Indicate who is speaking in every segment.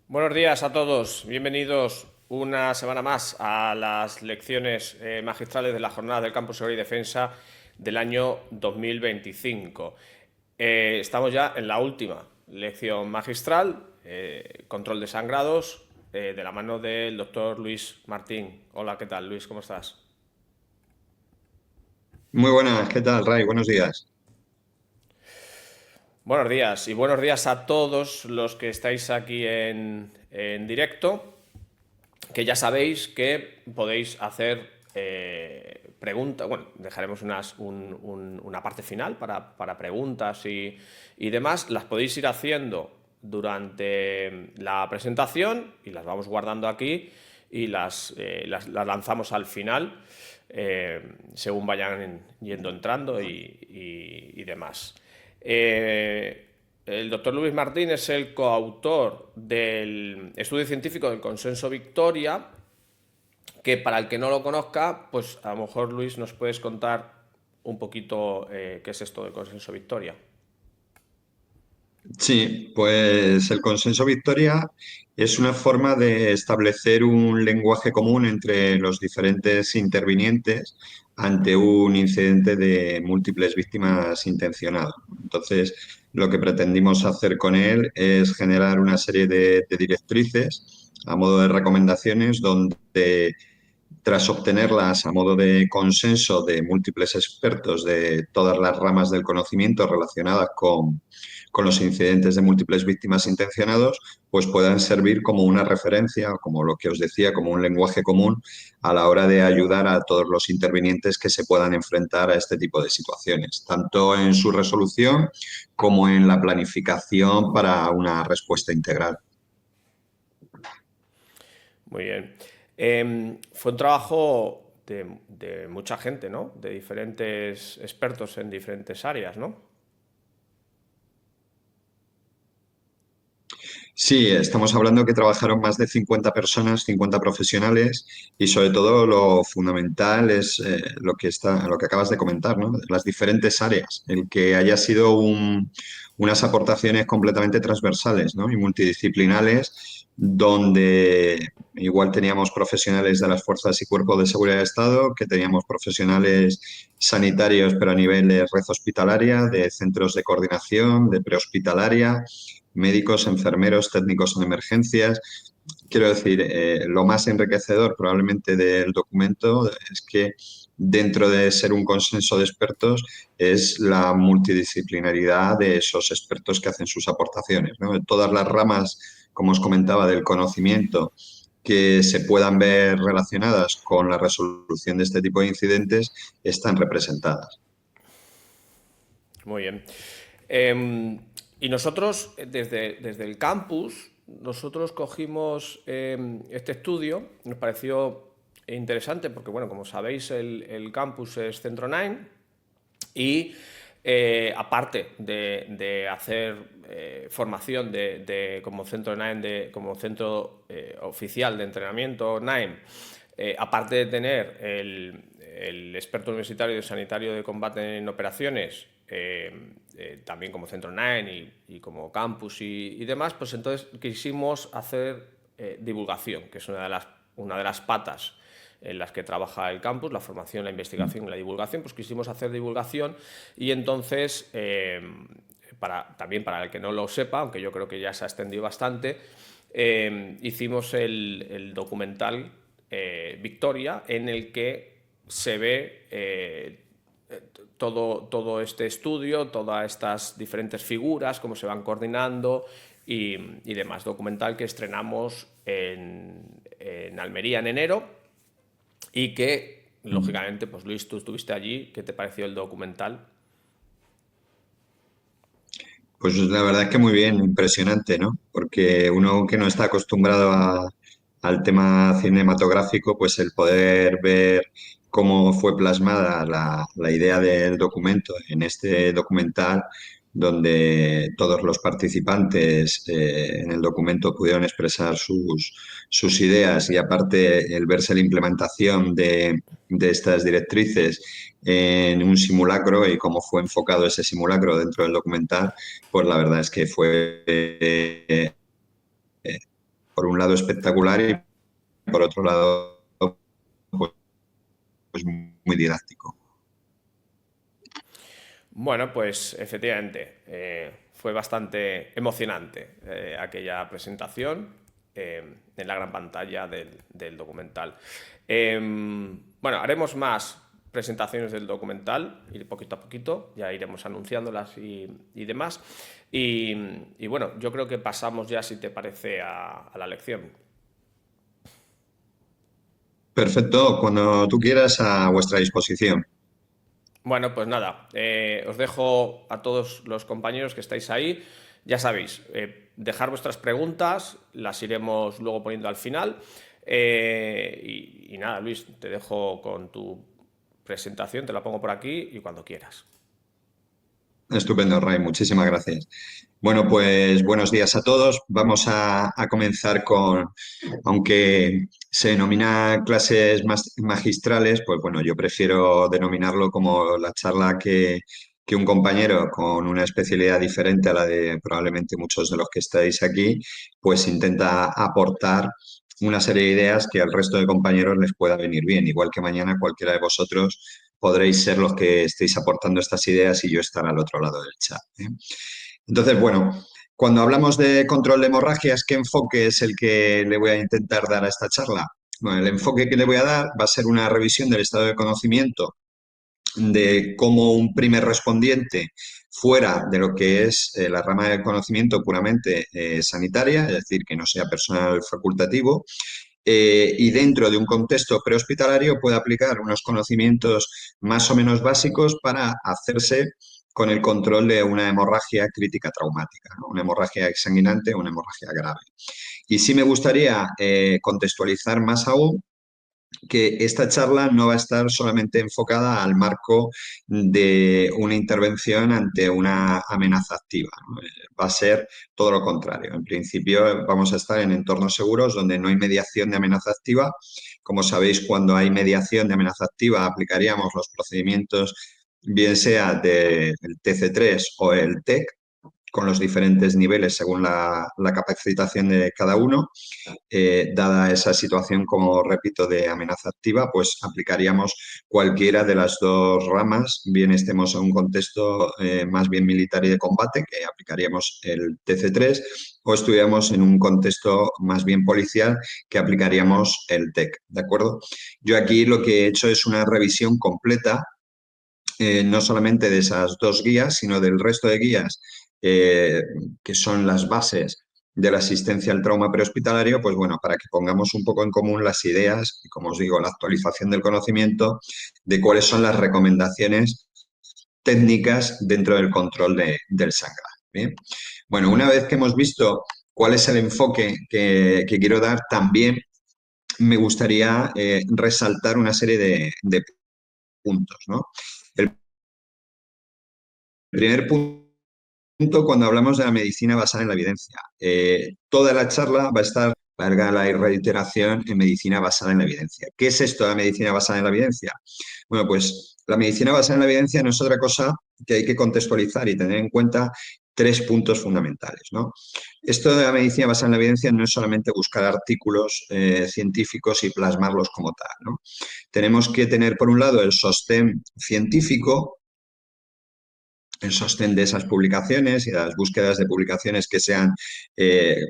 Speaker 1: Buenos días a todos, bienvenidos una semana más a las lecciones magistrales de la jornada del Campus Seguridad y Defensa del año 2025. Estamos ya en la última lección magistral, control de sangrados, de la mano del doctor Luis Martín. Hola, ¿qué tal, Luis? ¿Cómo estás?
Speaker 2: Muy buenas, ¿qué tal, Ray? Buenos días.
Speaker 1: Buenos días y buenos días a todos los que estáis aquí en directo, que ya sabéis que podéis hacer preguntas. Bueno, dejaremos una parte final para preguntas y demás. Las podéis ir haciendo durante la presentación y las vamos guardando aquí y las lanzamos al final según vayan yendo entrando y demás. El doctor Luis Martín es el coautor del estudio científico del consenso Victoria, que para el que no lo conozca, pues a lo mejor Luis nos puedes contar un poquito qué es esto del consenso Victoria.
Speaker 2: Sí, pues el consenso Victoria es una forma de establecer un lenguaje común entre los diferentes intervinientes ante un incidente de múltiples víctimas intencionadas. Entonces, lo que pretendimos hacer con él es generar una serie de directrices a modo de recomendaciones donde tras obtenerlas a modo de consenso de múltiples expertos de todas las ramas del conocimiento relacionadas con los incidentes de múltiples víctimas intencionados, pues puedan servir como una referencia, como lo que os decía, como un lenguaje común a la hora de ayudar a todos los intervinientes que se puedan enfrentar a este tipo de situaciones, tanto en su resolución como en la planificación para una respuesta integral.
Speaker 1: Muy bien. Fue un trabajo de mucha gente, ¿no? De diferentes expertos en diferentes áreas, ¿no?
Speaker 2: Sí, estamos hablando que trabajaron más de 50 personas, 50 profesionales y sobre todo lo fundamental es lo que acabas de comentar, ¿no? Las diferentes áreas, el que haya sido unas aportaciones completamente transversales, ¿no? Y multidisciplinares, donde igual teníamos profesionales de las fuerzas y cuerpos de seguridad de Estado, que teníamos profesionales sanitarios, pero a nivel de red hospitalaria, de centros de coordinación, de prehospitalaria, médicos, enfermeros, técnicos en emergencias. Quiero decir, lo más enriquecedor probablemente del documento es que dentro de ser un consenso de expertos es la multidisciplinaridad de esos expertos que hacen sus aportaciones, ¿no? Todas las ramas, como os comentaba, del conocimiento que se puedan ver relacionadas con la resolución de este tipo de incidentes están representadas.
Speaker 1: Muy bien. Eh, y nosotros, desde el campus, nosotros cogimos este estudio, nos pareció interesante porque, bueno, como sabéis, el campus es Centro 9 y aparte de hacer formación como Centro 9, como centro oficial de entrenamiento 9, aparte de tener el experto universitario de sanitario de combate en operaciones, también como Centro 9 y como campus y demás, pues entonces quisimos hacer divulgación, que es una de las patas en las que trabaja el campus, la formación, la investigación y la divulgación. Pues quisimos hacer divulgación y entonces, también para el que no lo sepa, aunque yo creo que ya se ha extendido bastante, hicimos el documental Victoria, en el que se ve todo este estudio, todas estas diferentes figuras, cómo se van coordinando y demás. Documental que estrenamos en Almería en enero y que, lógicamente, pues Luis, tú estuviste allí. ¿Qué te pareció el documental?
Speaker 2: Pues la verdad es que muy bien, impresionante, ¿no? Porque uno que no está acostumbrado al tema cinematográfico, pues el poder ver cómo fue plasmada la idea del documento en este documental, donde todos los participantes en el documento pudieron expresar sus ideas y aparte el verse la implementación de estas directrices en un simulacro y cómo fue enfocado ese simulacro dentro del documental, pues la verdad es que fue un lado espectacular y por otro lado pues, pues muy didáctico.
Speaker 1: Bueno, pues efectivamente, fue bastante emocionante aquella presentación en la gran pantalla del documental. Bueno, haremos más presentaciones del documental, y poquito a poquito, ya iremos anunciándolas y demás. Y bueno, yo creo que pasamos ya, si te parece, a la lección.
Speaker 2: Perfecto, cuando tú quieras, a vuestra disposición.
Speaker 1: Bueno, pues nada, os dejo a todos los compañeros que estáis ahí. Ya sabéis, dejar vuestras preguntas, las iremos luego poniendo al final. Y nada, Luis, te dejo con tu presentación, te la pongo por aquí y cuando quieras.
Speaker 2: Estupendo, Ray, muchísimas gracias. Bueno, pues buenos días a todos. Vamos a comenzar con, aunque se denomina clases magistrales, pues bueno, yo prefiero denominarlo como la charla que un compañero con una especialidad diferente a la de probablemente muchos de los que estáis aquí, pues intenta aportar una serie de ideas que al resto de compañeros les pueda venir bien. Igual que mañana cualquiera de vosotros podréis ser los que estéis aportando estas ideas y yo estar al otro lado del chat, ¿eh? Entonces, bueno, cuando hablamos de control de hemorragias, ¿qué enfoque es el que le voy a intentar dar a esta charla? Bueno, el enfoque que le voy a dar va a ser una revisión del estado de conocimiento de cómo un primer respondiente fuera de lo que es la rama del conocimiento puramente sanitaria, es decir, que no sea personal facultativo, y dentro de un contexto prehospitalario puede aplicar unos conocimientos más o menos básicos para hacerse con el control de una hemorragia crítica traumática, ¿no? Una hemorragia exsanguinante o una hemorragia grave. Y sí me gustaría contextualizar más aún que esta charla no va a estar solamente enfocada al marco de una intervención ante una amenaza activa, ¿no? Va a ser todo lo contrario. En principio vamos a estar en entornos seguros donde no hay mediación de amenaza activa. Como sabéis, cuando hay mediación de amenaza activa aplicaríamos los procedimientos bien sea del TC3 o el TEC, con los diferentes niveles según la capacitación de cada uno. Dada esa situación, como repito, de amenaza activa, pues aplicaríamos cualquiera de las dos ramas, bien estemos en un contexto más bien militar y de combate, que aplicaríamos el TC3, o estuviéramos en un contexto más bien policial, que aplicaríamos el TEC, ¿de acuerdo? Yo aquí lo que he hecho es una revisión completa, no solamente de esas dos guías, sino del resto de guías que son las bases de la asistencia al trauma prehospitalario, pues bueno, para que pongamos un poco en común las ideas y, como os digo, la actualización del conocimiento de cuáles son las recomendaciones técnicas dentro del control del sangrado. ¿Bien? Bueno, una vez que hemos visto cuál es el enfoque que quiero dar, también me gustaría resaltar una serie de puntos, ¿no? El primer punto, cuando hablamos de la medicina basada en la evidencia. Toda la charla va a estar, valga la reiteración, en medicina basada en la evidencia. ¿Qué es esto de la medicina basada en la evidencia? Bueno, pues la medicina basada en la evidencia no es otra cosa que hay que contextualizar y tener en cuenta tres puntos fundamentales, ¿no? Esto de la medicina basada en la evidencia no es solamente buscar artículos científicos y plasmarlos como tal, ¿no? Tenemos que tener, por un lado, el sostén científico, el sostén de esas publicaciones y de las búsquedas de publicaciones que sean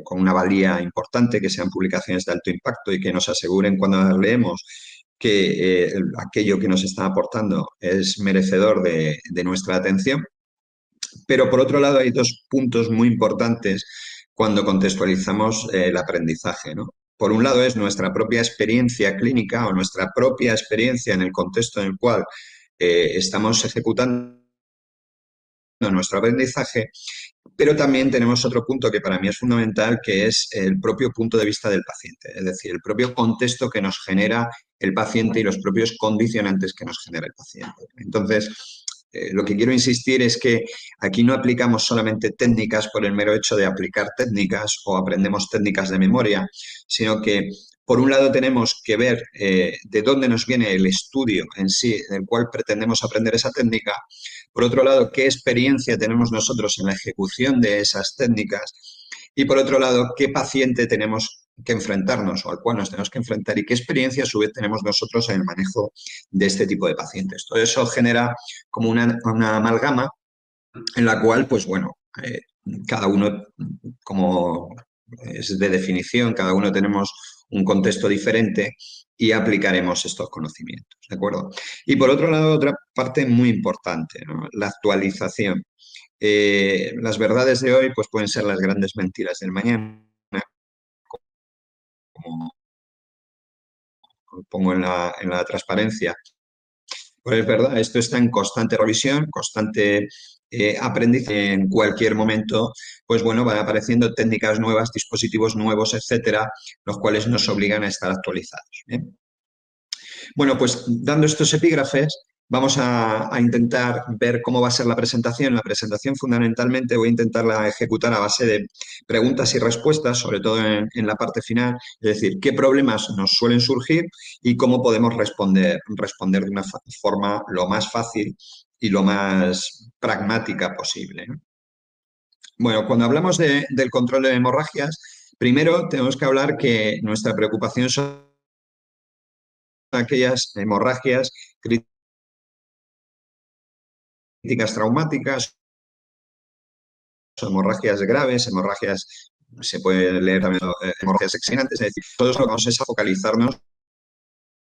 Speaker 2: con una valía importante, que sean publicaciones de alto impacto y que nos aseguren cuando las leemos que aquello que nos está aportando es merecedor de nuestra atención. Pero por otro lado hay dos puntos muy importantes cuando contextualizamos el aprendizaje, ¿no? Por un lado es nuestra propia experiencia clínica o nuestra propia experiencia en el contexto en el cual estamos ejecutando nuestro aprendizaje, pero también tenemos otro punto que para mí es fundamental, que es el propio punto de vista del paciente, es decir, el propio contexto que nos genera el paciente y los propios condicionantes que nos genera el paciente. Entonces, lo que quiero insistir es que aquí no aplicamos solamente técnicas por el mero hecho de aplicar técnicas o aprendemos técnicas de memoria, sino que por un lado tenemos que ver de dónde nos viene el estudio en sí, del cual pretendemos aprender esa técnica. Por otro lado, qué experiencia tenemos nosotros en la ejecución de esas técnicas. Y por otro lado, qué paciente tenemos que enfrentarnos o al cual nos tenemos que enfrentar y qué experiencia a su vez tenemos nosotros en el manejo de este tipo de pacientes. Todo eso genera como una amalgama en la cual, pues bueno, cada uno, como es de definición, cada uno tenemos un contexto diferente y aplicaremos estos conocimientos, ¿de acuerdo? Y por otro lado, otra parte muy importante, ¿no? La actualización. Las verdades de hoy pues pueden ser las grandes mentiras del mañana, como pongo en la transparencia. Pues es verdad, esto está en constante revisión, constante aprendizaje en cualquier momento, pues bueno, van apareciendo técnicas nuevas, dispositivos nuevos, etcétera, los cuales nos obligan a estar actualizados. ¿Bien? Bueno, pues dando estos epígrafes, vamos a intentar ver cómo va a ser la presentación. La presentación fundamentalmente voy a intentarla ejecutar a base de preguntas y respuestas, sobre todo en la parte final, es decir, qué problemas nos suelen surgir y cómo podemos responder de una forma lo más fácil y lo más pragmática posible, ¿no? Bueno, cuando hablamos del control de hemorragias, primero tenemos que hablar que nuestra preocupación son aquellas hemorragias críticas traumáticas, hemorragias graves, hemorragias, se puede leer también hemorragias excitantes, es decir, todos lo que vamos es a focalizarnos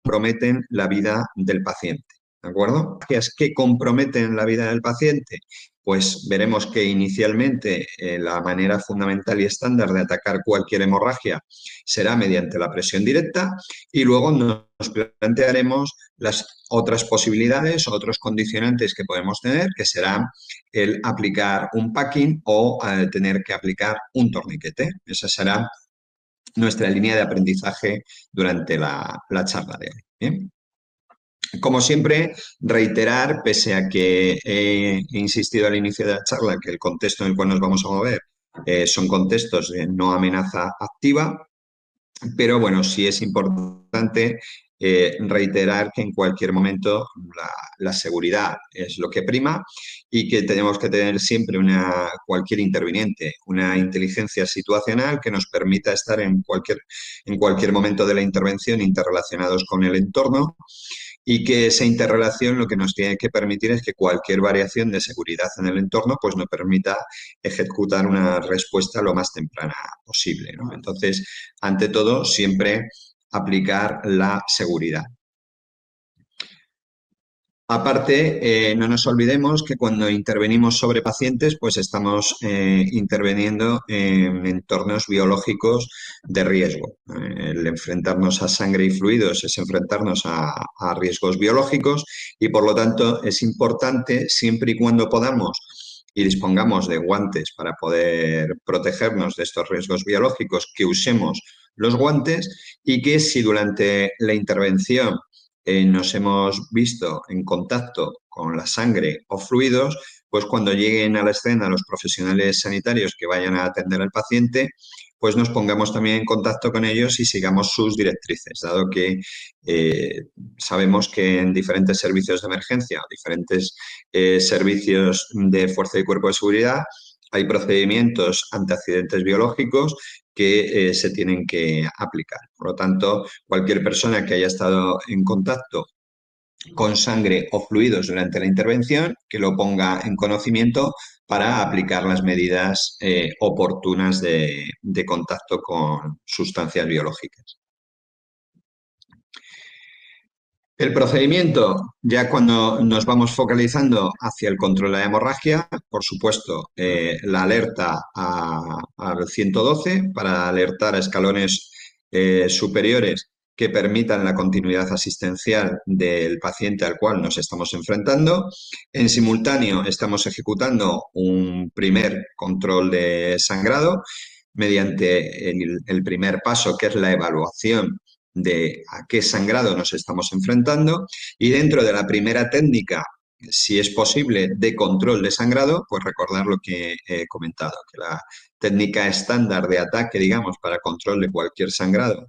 Speaker 2: comprometen la vida del paciente. ¿De acuerdo? ¿Qué comprometen la vida del paciente? Pues veremos que inicialmente la manera fundamental y estándar de atacar cualquier hemorragia será mediante la presión directa y luego nos plantearemos las otras posibilidades o otros condicionantes que podemos tener, que serán el aplicar un packing o tener que aplicar un torniquete. Esa será nuestra línea de aprendizaje durante la charla de hoy. ¿Bien? Como siempre, reiterar, pese a que he insistido al inicio de la charla, que el contexto en el cual nos vamos a mover son contextos de no amenaza activa, pero bueno, sí es importante reiterar que en cualquier momento la seguridad es lo que prima y que tenemos que tener siempre cualquier interviniente, una inteligencia situacional que nos permita estar en cualquier momento de la intervención interrelacionados con el entorno y que esa interrelación lo que nos tiene que permitir es que cualquier variación de seguridad en el entorno pues nos permita ejecutar una respuesta lo más temprana posible, ¿no? Entonces, ante todo, siempre aplicar la seguridad. Aparte, no nos olvidemos que cuando intervenimos sobre pacientes, pues estamos interviniendo en entornos biológicos de riesgo. El enfrentarnos a sangre y fluidos es enfrentarnos a riesgos biológicos y, por lo tanto, es importante, siempre y cuando podamos y dispongamos de guantes para poder protegernos de estos riesgos biológicos, que usemos los guantes y que si durante la intervención nos hemos visto en contacto con la sangre o fluidos, pues cuando lleguen a la escena los profesionales sanitarios que vayan a atender al paciente, pues nos pongamos también en contacto con ellos y sigamos sus directrices, dado que sabemos que en diferentes servicios de emergencia, diferentes servicios de fuerza y cuerpo de seguridad, hay procedimientos ante accidentes biológicos que se tienen que aplicar. Por lo tanto, cualquier persona que haya estado en contacto con sangre o fluidos durante la intervención, que lo ponga en conocimiento para aplicar las medidas oportunas de contacto con sustancias biológicas. El procedimiento, ya cuando nos vamos focalizando hacia el control de la hemorragia, por supuesto, la alerta al 112 para alertar a escalones superiores que permitan la continuidad asistencial del paciente al cual nos estamos enfrentando. En simultáneo, estamos ejecutando un primer control de sangrado mediante el primer paso, que es la evaluación de a qué sangrado nos estamos enfrentando y dentro de la primera técnica, si es posible, de control de sangrado, pues recordar lo que he comentado, que la técnica estándar de ataque, digamos, para control de cualquier sangrado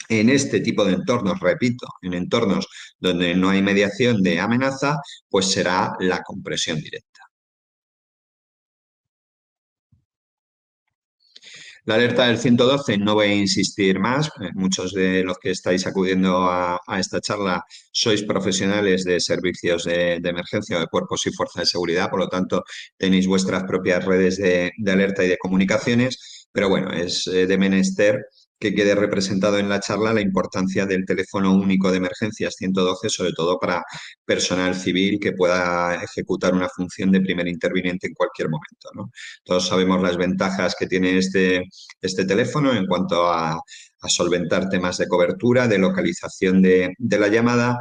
Speaker 2: en este tipo de entornos, repito, en entornos donde no hay mediación de amenaza, pues será la compresión directa. La alerta del 112 no voy a insistir más. Muchos de los que estáis acudiendo a esta charla sois profesionales de servicios de emergencia o de cuerpos y fuerzas de seguridad, por lo tanto tenéis vuestras propias redes de alerta y de comunicaciones, pero bueno, es de menester que quede representado en la charla la importancia del teléfono único de emergencias 112, sobre todo para personal civil que pueda ejecutar una función de primer interviniente en cualquier momento, ¿no? Todos sabemos las ventajas que tiene este teléfono en cuanto a solventar temas de cobertura, de localización de la llamada,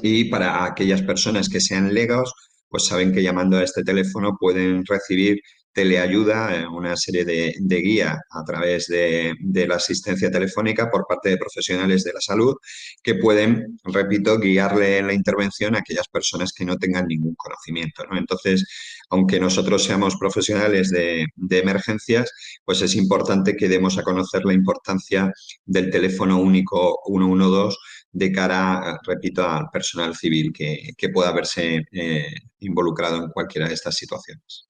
Speaker 2: y para aquellas personas que sean legos, pues saben que llamando a este teléfono pueden recibir teleayuda, una serie de guía a través de la asistencia telefónica por parte de profesionales de la salud que pueden, repito, guiarle en la intervención a aquellas personas que no tengan ningún conocimiento, ¿no? Entonces, aunque nosotros seamos profesionales de emergencias, pues es importante que demos a conocer la importancia del teléfono único 112 de cara, repito, al personal civil que pueda verse involucrado en cualquiera de estas situaciones.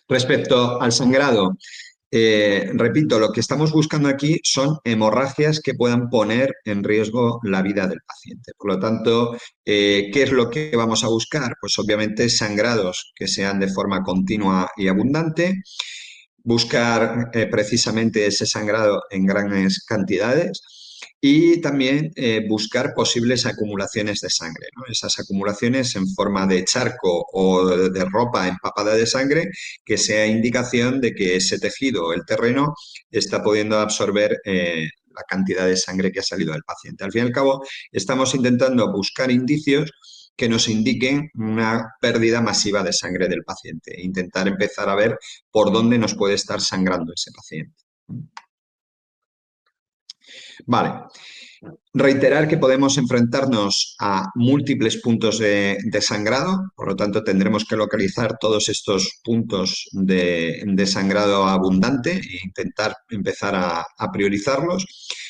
Speaker 2: Respecto al sangrado, repito, lo que estamos buscando aquí son hemorragias que puedan poner en riesgo la vida del paciente. Por lo tanto, ¿qué es lo que vamos a buscar? Pues obviamente sangrados que sean de forma continua y abundante, buscar precisamente ese sangrado en grandes cantidades y también buscar posibles acumulaciones de sangre, ¿no? Esas acumulaciones en forma de charco o de ropa empapada de sangre que sea indicación de que ese tejido o el terreno está pudiendo absorber la cantidad de sangre que ha salido del paciente. Al fin y al cabo, estamos intentando buscar indicios que nos indiquen una pérdida masiva de sangre del paciente e intentar empezar a ver por dónde nos puede estar sangrando ese paciente. Vale. Reiterar que podemos enfrentarnos a múltiples puntos de sangrado, por lo tanto tendremos que localizar todos estos puntos de sangrado abundante e intentar empezar a priorizarlos.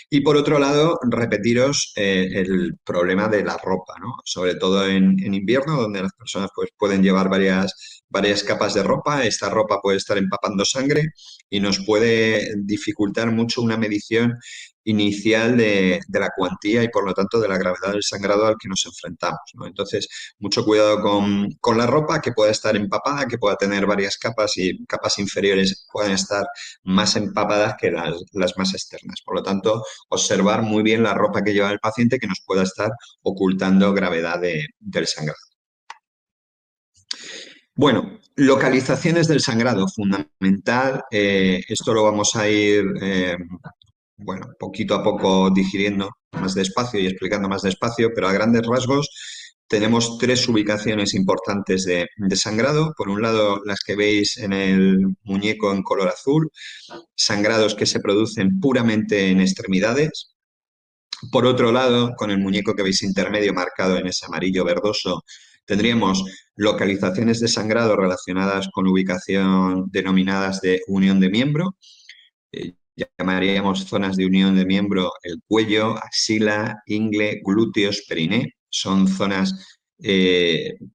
Speaker 2: Y por otro lado, repetiros el problema de la ropa, ¿no? Sobre todo en invierno, donde las personas pues, pueden llevar varias capas de ropa. Esta ropa puede estar empapando sangre y nos puede dificultar mucho una medición inicial de la cuantía y por lo tanto de la gravedad del sangrado al que nos enfrentamos, ¿no? Entonces, mucho cuidado con la ropa que pueda estar empapada, que pueda tener varias capas y capas inferiores pueden estar más empapadas que las más externas. Por lo tanto, observar muy bien la ropa que lleva el paciente que nos pueda estar ocultando gravedad del sangrado. Bueno, localizaciones del sangrado, fundamental. Esto lo vamos a ir bueno, poquito a poco digiriendo más despacio y explicando más despacio, pero a grandes rasgos tenemos tres ubicaciones importantes de sangrado. Por un lado, las que veis en el muñeco en color azul, sangrados que se producen puramente en extremidades. Por otro lado, con el muñeco que veis intermedio marcado en ese amarillo verdoso, tendríamos localizaciones de sangrado relacionadas con ubicación denominadas de unión de miembro. Llamaríamos zonas de unión de miembro el cuello, axila, ingle, glúteos, periné. Son zonas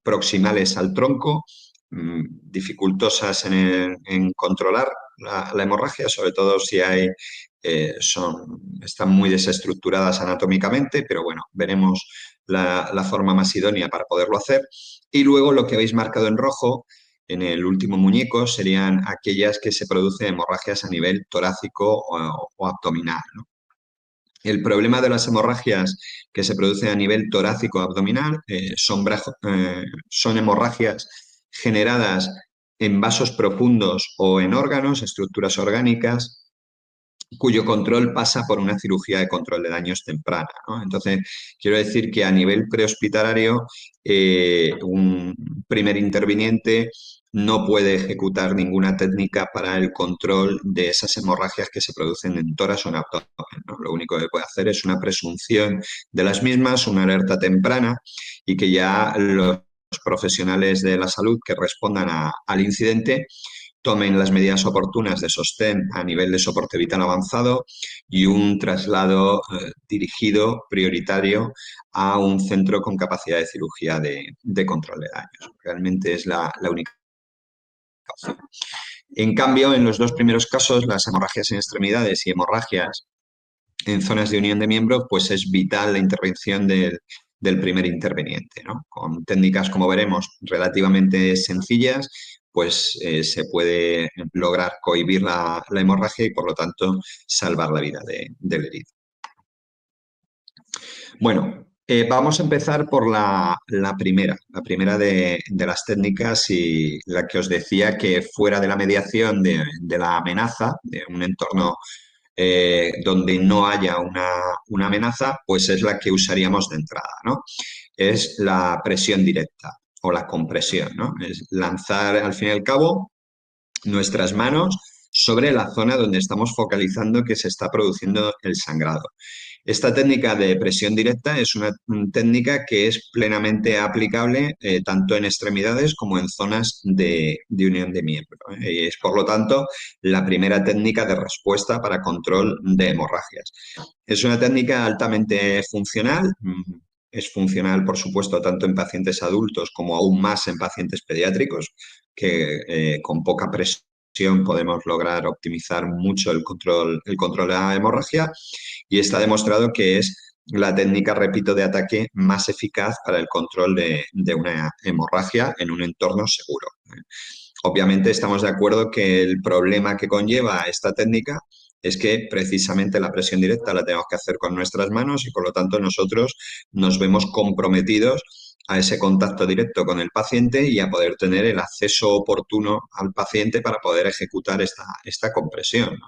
Speaker 2: proximales al tronco, dificultosas en controlar la hemorragia, sobre todo si hay, están muy desestructuradas anatómicamente, pero bueno, veremos la forma más idónea para poderlo hacer. Y luego lo que veis marcado en rojo en el último muñeco serían aquellas que se producen hemorragias a nivel torácico o abdominal, ¿no? El problema de las hemorragias que se producen a nivel torácico abdominal son hemorragias generadas en vasos profundos o en órganos, estructuras orgánicas, cuyo control pasa por una cirugía de control de daños temprana, ¿no? Entonces, quiero decir que a nivel prehospitalario, un primer interviniente no puede ejecutar ninguna técnica para el control de esas hemorragias que se producen en tórax o en abdomen, ¿no? Lo único que puede hacer es una presunción de las mismas, una alerta temprana y que ya los profesionales de la salud que respondan al incidente tomen las medidas oportunas de sostén a nivel de soporte vital avanzado y un traslado dirigido, prioritario, a un centro con capacidad de cirugía de control de daños. Realmente es la única opción. En cambio, en los dos primeros casos, las hemorragias en extremidades y hemorragias en zonas de unión de miembros, pues es vital la intervención del primer interveniente, ¿no? Con técnicas, como veremos, relativamente sencillas, pues se puede lograr cohibir la hemorragia y, por lo tanto, salvar la vida del herido. Bueno, vamos a empezar por la primera de las técnicas y la que os decía que fuera de la mediación de la amenaza, de un entorno donde no haya una amenaza, pues es la que usaríamos de entrada, ¿no? Es la presión directa o la compresión, ¿no? Es lanzar, al fin y al cabo, nuestras manos sobre la zona donde estamos focalizando que se está produciendo el sangrado. Esta técnica de presión directa es una técnica que es plenamente aplicable tanto en extremidades como en zonas de unión de miembro. Y es, por lo tanto, la primera técnica de respuesta para control de hemorragias. Es una técnica altamente funcional. Es funcional, por supuesto, tanto en pacientes adultos como aún más en pacientes pediátricos, que con poca presión podemos lograr optimizar mucho el control de la hemorragia, y está demostrado que es la técnica, repito, de ataque más eficaz para el control de una hemorragia en un entorno seguro. Obviamente estamos de acuerdo que el problema que conlleva esta técnica es que precisamente la presión directa la tenemos que hacer con nuestras manos y, por lo tanto, nosotros nos vemos comprometidos a ese contacto directo con el paciente y a poder tener el acceso oportuno al paciente para poder ejecutar esta compresión, ¿no?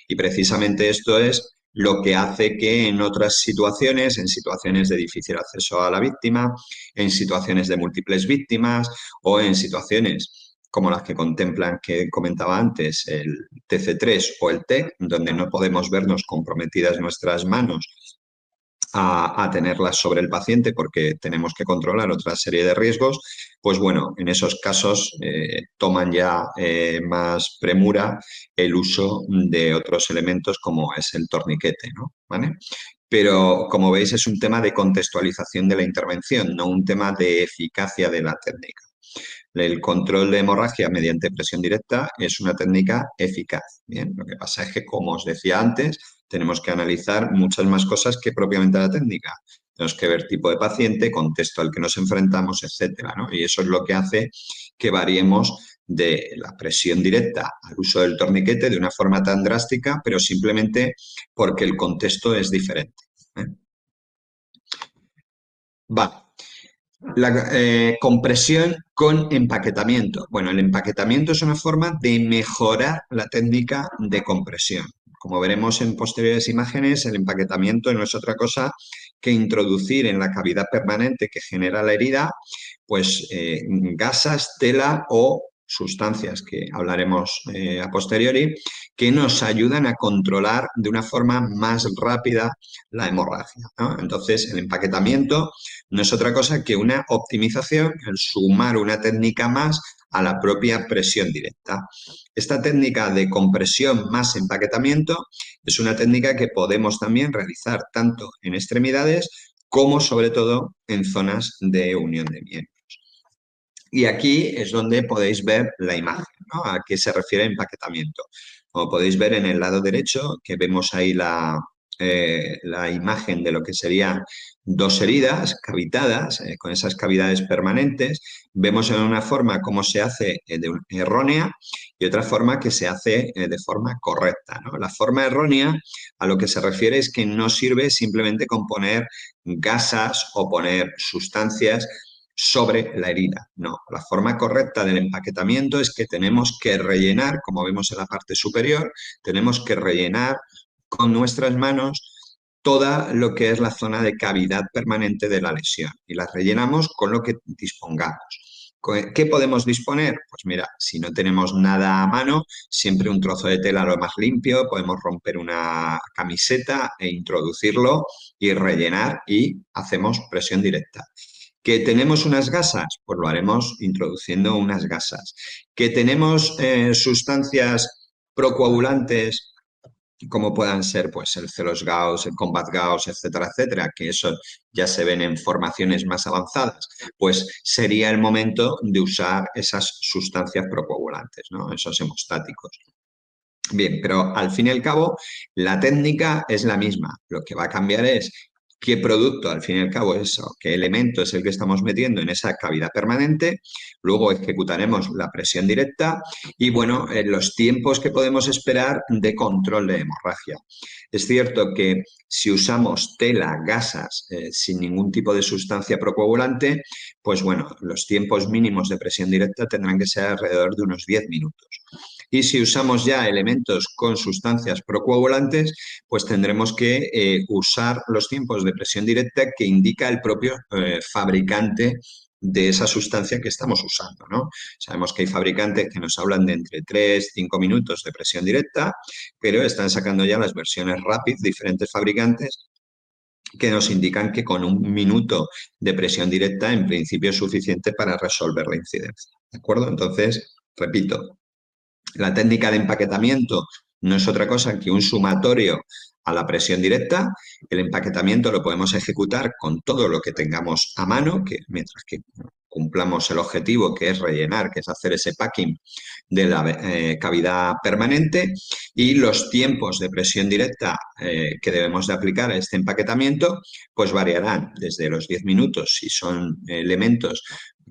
Speaker 2: Y precisamente esto es lo que hace que en otras situaciones, en situaciones de difícil acceso a la víctima, en situaciones de múltiples víctimas o en situaciones como las que contemplan, que comentaba antes, el TC3 o el TEC, donde no podemos vernos comprometidas nuestras manos a tenerlas sobre el paciente porque tenemos que controlar otra serie de riesgos, pues bueno, en esos casos toman ya más premura el uso de otros elementos como es el torniquete, ¿no? ¿Vale? Pero, como veis, es un tema de contextualización de la intervención, no un tema de eficacia de la técnica. El control de hemorragia mediante presión directa es una técnica eficaz. Bien, lo que pasa es que, como os decía antes, tenemos que analizar muchas más cosas que propiamente la técnica. Tenemos que ver tipo de paciente, contexto al que nos enfrentamos, etcétera, ¿no? Y eso es lo que hace que variemos de la presión directa al uso del torniquete de una forma tan drástica, pero simplemente porque el contexto es diferente, ¿eh? Vale. La compresión con empaquetamiento. Bueno, el empaquetamiento es una forma de mejorar la técnica de compresión. Como veremos en posteriores imágenes, el empaquetamiento no es otra cosa que introducir en la cavidad permanente que genera la herida, pues gasas, tela o sustancias que hablaremos a posteriori, que nos ayudan a controlar de una forma más rápida la hemorragia, ¿no? Entonces, el empaquetamiento no es otra cosa que una optimización, el sumar una técnica más a la propia presión directa. Esta técnica de compresión más empaquetamiento es una técnica que podemos también realizar tanto en extremidades como, sobre todo, en zonas de unión de miembros. Y aquí es donde podéis ver la imagen, ¿no? A qué se refiere empaquetamiento. Como podéis ver en el lado derecho, que vemos ahí la imagen de lo que serían dos heridas cavitadas, con esas cavidades permanentes. Vemos en una forma cómo se hace errónea y otra forma que se hace de forma correcta, ¿no? La forma errónea a lo que se refiere es que no sirve simplemente con poner gasas o poner sustancias sobre la herida. No, la forma correcta del empaquetamiento es que tenemos que rellenar, como vemos en la parte superior, tenemos que rellenar con nuestras manos toda lo que es la zona de cavidad permanente de la lesión y las rellenamos con lo que dispongamos. ¿Qué podemos disponer? Pues mira, si no tenemos nada a mano, siempre un trozo de tela lo más limpio, podemos romper una camiseta e introducirlo y rellenar y hacemos presión directa. ¿Que tenemos unas gasas? Pues lo haremos introduciendo unas gasas. ¿Que tenemos sustancias procoagulantes como puedan ser pues el Celos Gauss, el Combat Gauss, etcétera, etcétera, que eso ya se ven en formaciones más avanzadas, pues sería el momento de usar esas sustancias procoagulantes, ¿no? Esos hemostáticos. Bien, pero al fin y al cabo, la técnica es la misma. Lo que va a cambiar es qué producto, al fin y al cabo, eso, qué elemento es el que estamos metiendo en esa cavidad permanente. Luego ejecutaremos la presión directa y, bueno, los tiempos que podemos esperar de control de hemorragia. Es cierto que si usamos tela, gasas, sin ningún tipo de sustancia procoagulante, pues, bueno, los tiempos mínimos de presión directa tendrán que ser alrededor de unos 10 minutos. Y si usamos ya elementos con sustancias procoagulantes, pues tendremos que usar los tiempos de presión directa que indica el propio fabricante de esa sustancia que estamos usando, ¿no? Sabemos que hay fabricantes que nos hablan de entre 3 y 5 minutos de presión directa, pero están sacando ya las versiones Rapid, diferentes fabricantes, que nos indican que con 1 minuto de presión directa en principio es suficiente para resolver la incidencia, ¿de acuerdo? Entonces, repito, la técnica de empaquetamiento no es otra cosa que un sumatorio a la presión directa. El empaquetamiento lo podemos ejecutar con todo lo que tengamos a mano, que mientras que cumplamos el objetivo, que es rellenar, que es hacer ese packing de la cavidad permanente, y los tiempos de presión directa que debemos de aplicar a este empaquetamiento pues variarán desde los 10 minutos si son elementos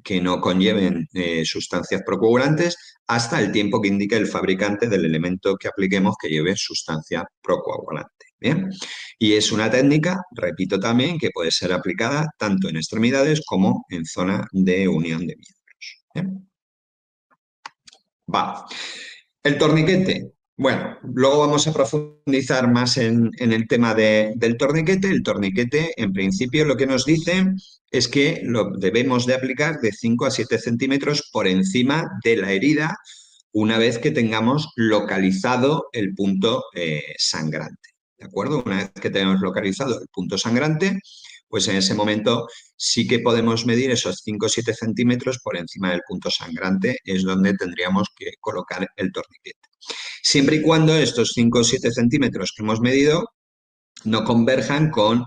Speaker 2: que no conlleven sustancias procoagulantes hasta el tiempo que indique el fabricante del elemento que apliquemos que lleve sustancia procoagulante. ¿Bien? Y es una técnica, repito también, que puede ser aplicada tanto en extremidades como en zona de unión de miembros. ¿Bien? Va. El torniquete. Bueno, luego vamos a profundizar más en el tema del torniquete. El torniquete, en principio, lo que nos dice es que lo debemos de aplicar de 5 a 7 centímetros por encima de la herida una vez que tengamos localizado el punto sangrante. ¿De acuerdo? Una vez que tenemos localizado el punto sangrante, pues en ese momento sí que podemos medir esos 5 o 7 centímetros por encima del punto sangrante, es donde tendríamos que colocar el torniquete. Siempre y cuando estos 5 o 7 centímetros que hemos medido no converjan con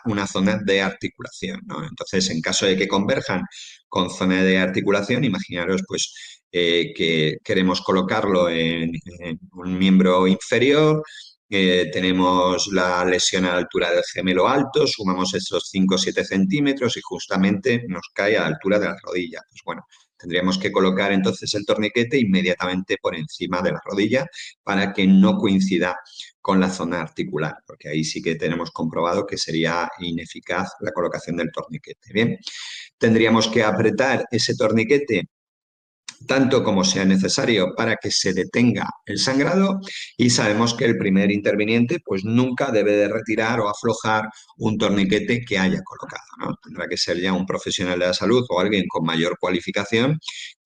Speaker 2: una zona de articulación, ¿no? Entonces, en caso de que converjan con zona de articulación, imaginaros pues que queremos colocarlo en un miembro inferior, tenemos la lesión a la altura del gemelo alto, sumamos esos 5 o 7 centímetros y justamente nos cae a la altura de la rodilla. Pues bueno, tendríamos que colocar entonces el torniquete inmediatamente por encima de la rodilla para que no coincida con la zona articular, porque ahí sí que tenemos comprobado que sería ineficaz la colocación del torniquete. Bien, tendríamos que apretar ese torniquete tanto como sea necesario para que se detenga el sangrado y sabemos que el primer interviniente pues nunca debe de retirar o aflojar un torniquete que haya colocado, ¿no? Tendrá que ser ya un profesional de la salud o alguien con mayor cualificación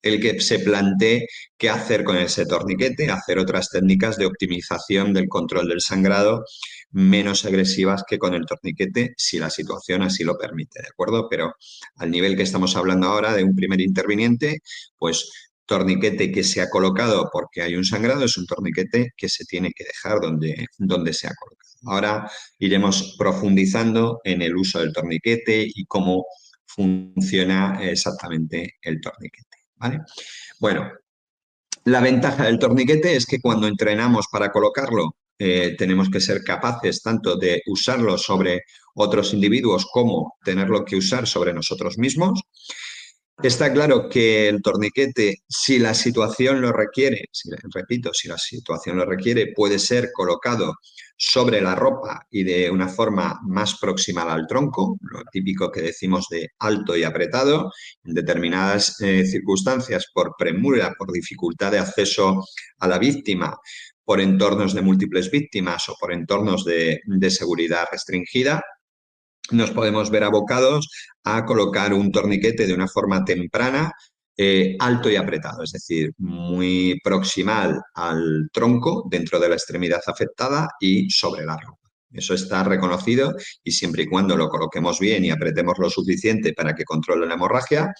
Speaker 2: el que se plantee qué hacer con ese torniquete, hacer otras técnicas de optimización del control del sangrado menos agresivas que con el torniquete si la situación así lo permite, ¿de acuerdo? Pero al nivel que estamos hablando ahora de un primer interviniente, pues torniquete que se ha colocado porque hay un sangrado es un torniquete que se tiene que dejar donde se ha colocado. Ahora iremos profundizando en el uso del torniquete y cómo funciona exactamente el torniquete, ¿vale? Bueno, la ventaja del torniquete es que cuando entrenamos para colocarlo, tenemos que ser capaces tanto de usarlo sobre otros individuos como tenerlo que usar sobre nosotros mismos. Está claro que el torniquete, si la situación lo requiere, repito, si la situación lo requiere, puede ser colocado sobre la ropa y de una forma más proximal al tronco, lo típico que decimos de alto y apretado, en determinadas circunstancias por premura, por dificultad de acceso a la víctima, por entornos de múltiples víctimas o por entornos de seguridad restringida, nos podemos ver abocados a colocar un torniquete de una forma temprana, alto y apretado, es decir, muy proximal al tronco dentro de la extremidad afectada y sobre la ropa. Eso está reconocido y siempre y cuando lo coloquemos bien y apretemos lo suficiente para que controle la hemorragia,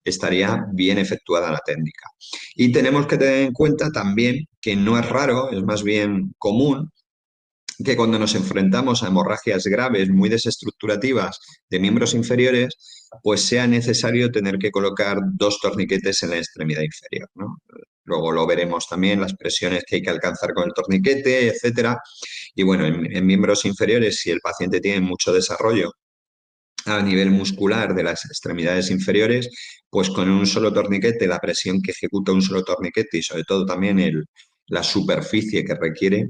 Speaker 2: estaría bien efectuada la técnica. Y tenemos que tener en cuenta también que no es raro, es más bien común, que cuando nos enfrentamos a hemorragias graves, muy desestructurativas de miembros inferiores, pues sea necesario tener que colocar 2 torniquetes en la extremidad inferior, ¿no? Luego lo veremos también, las presiones que hay que alcanzar con el torniquete, etcétera. Y bueno, en miembros inferiores, si el paciente tiene mucho desarrollo a nivel muscular de las extremidades inferiores, pues con un solo torniquete, la presión que ejecuta un solo torniquete y sobre todo también la superficie que requiere,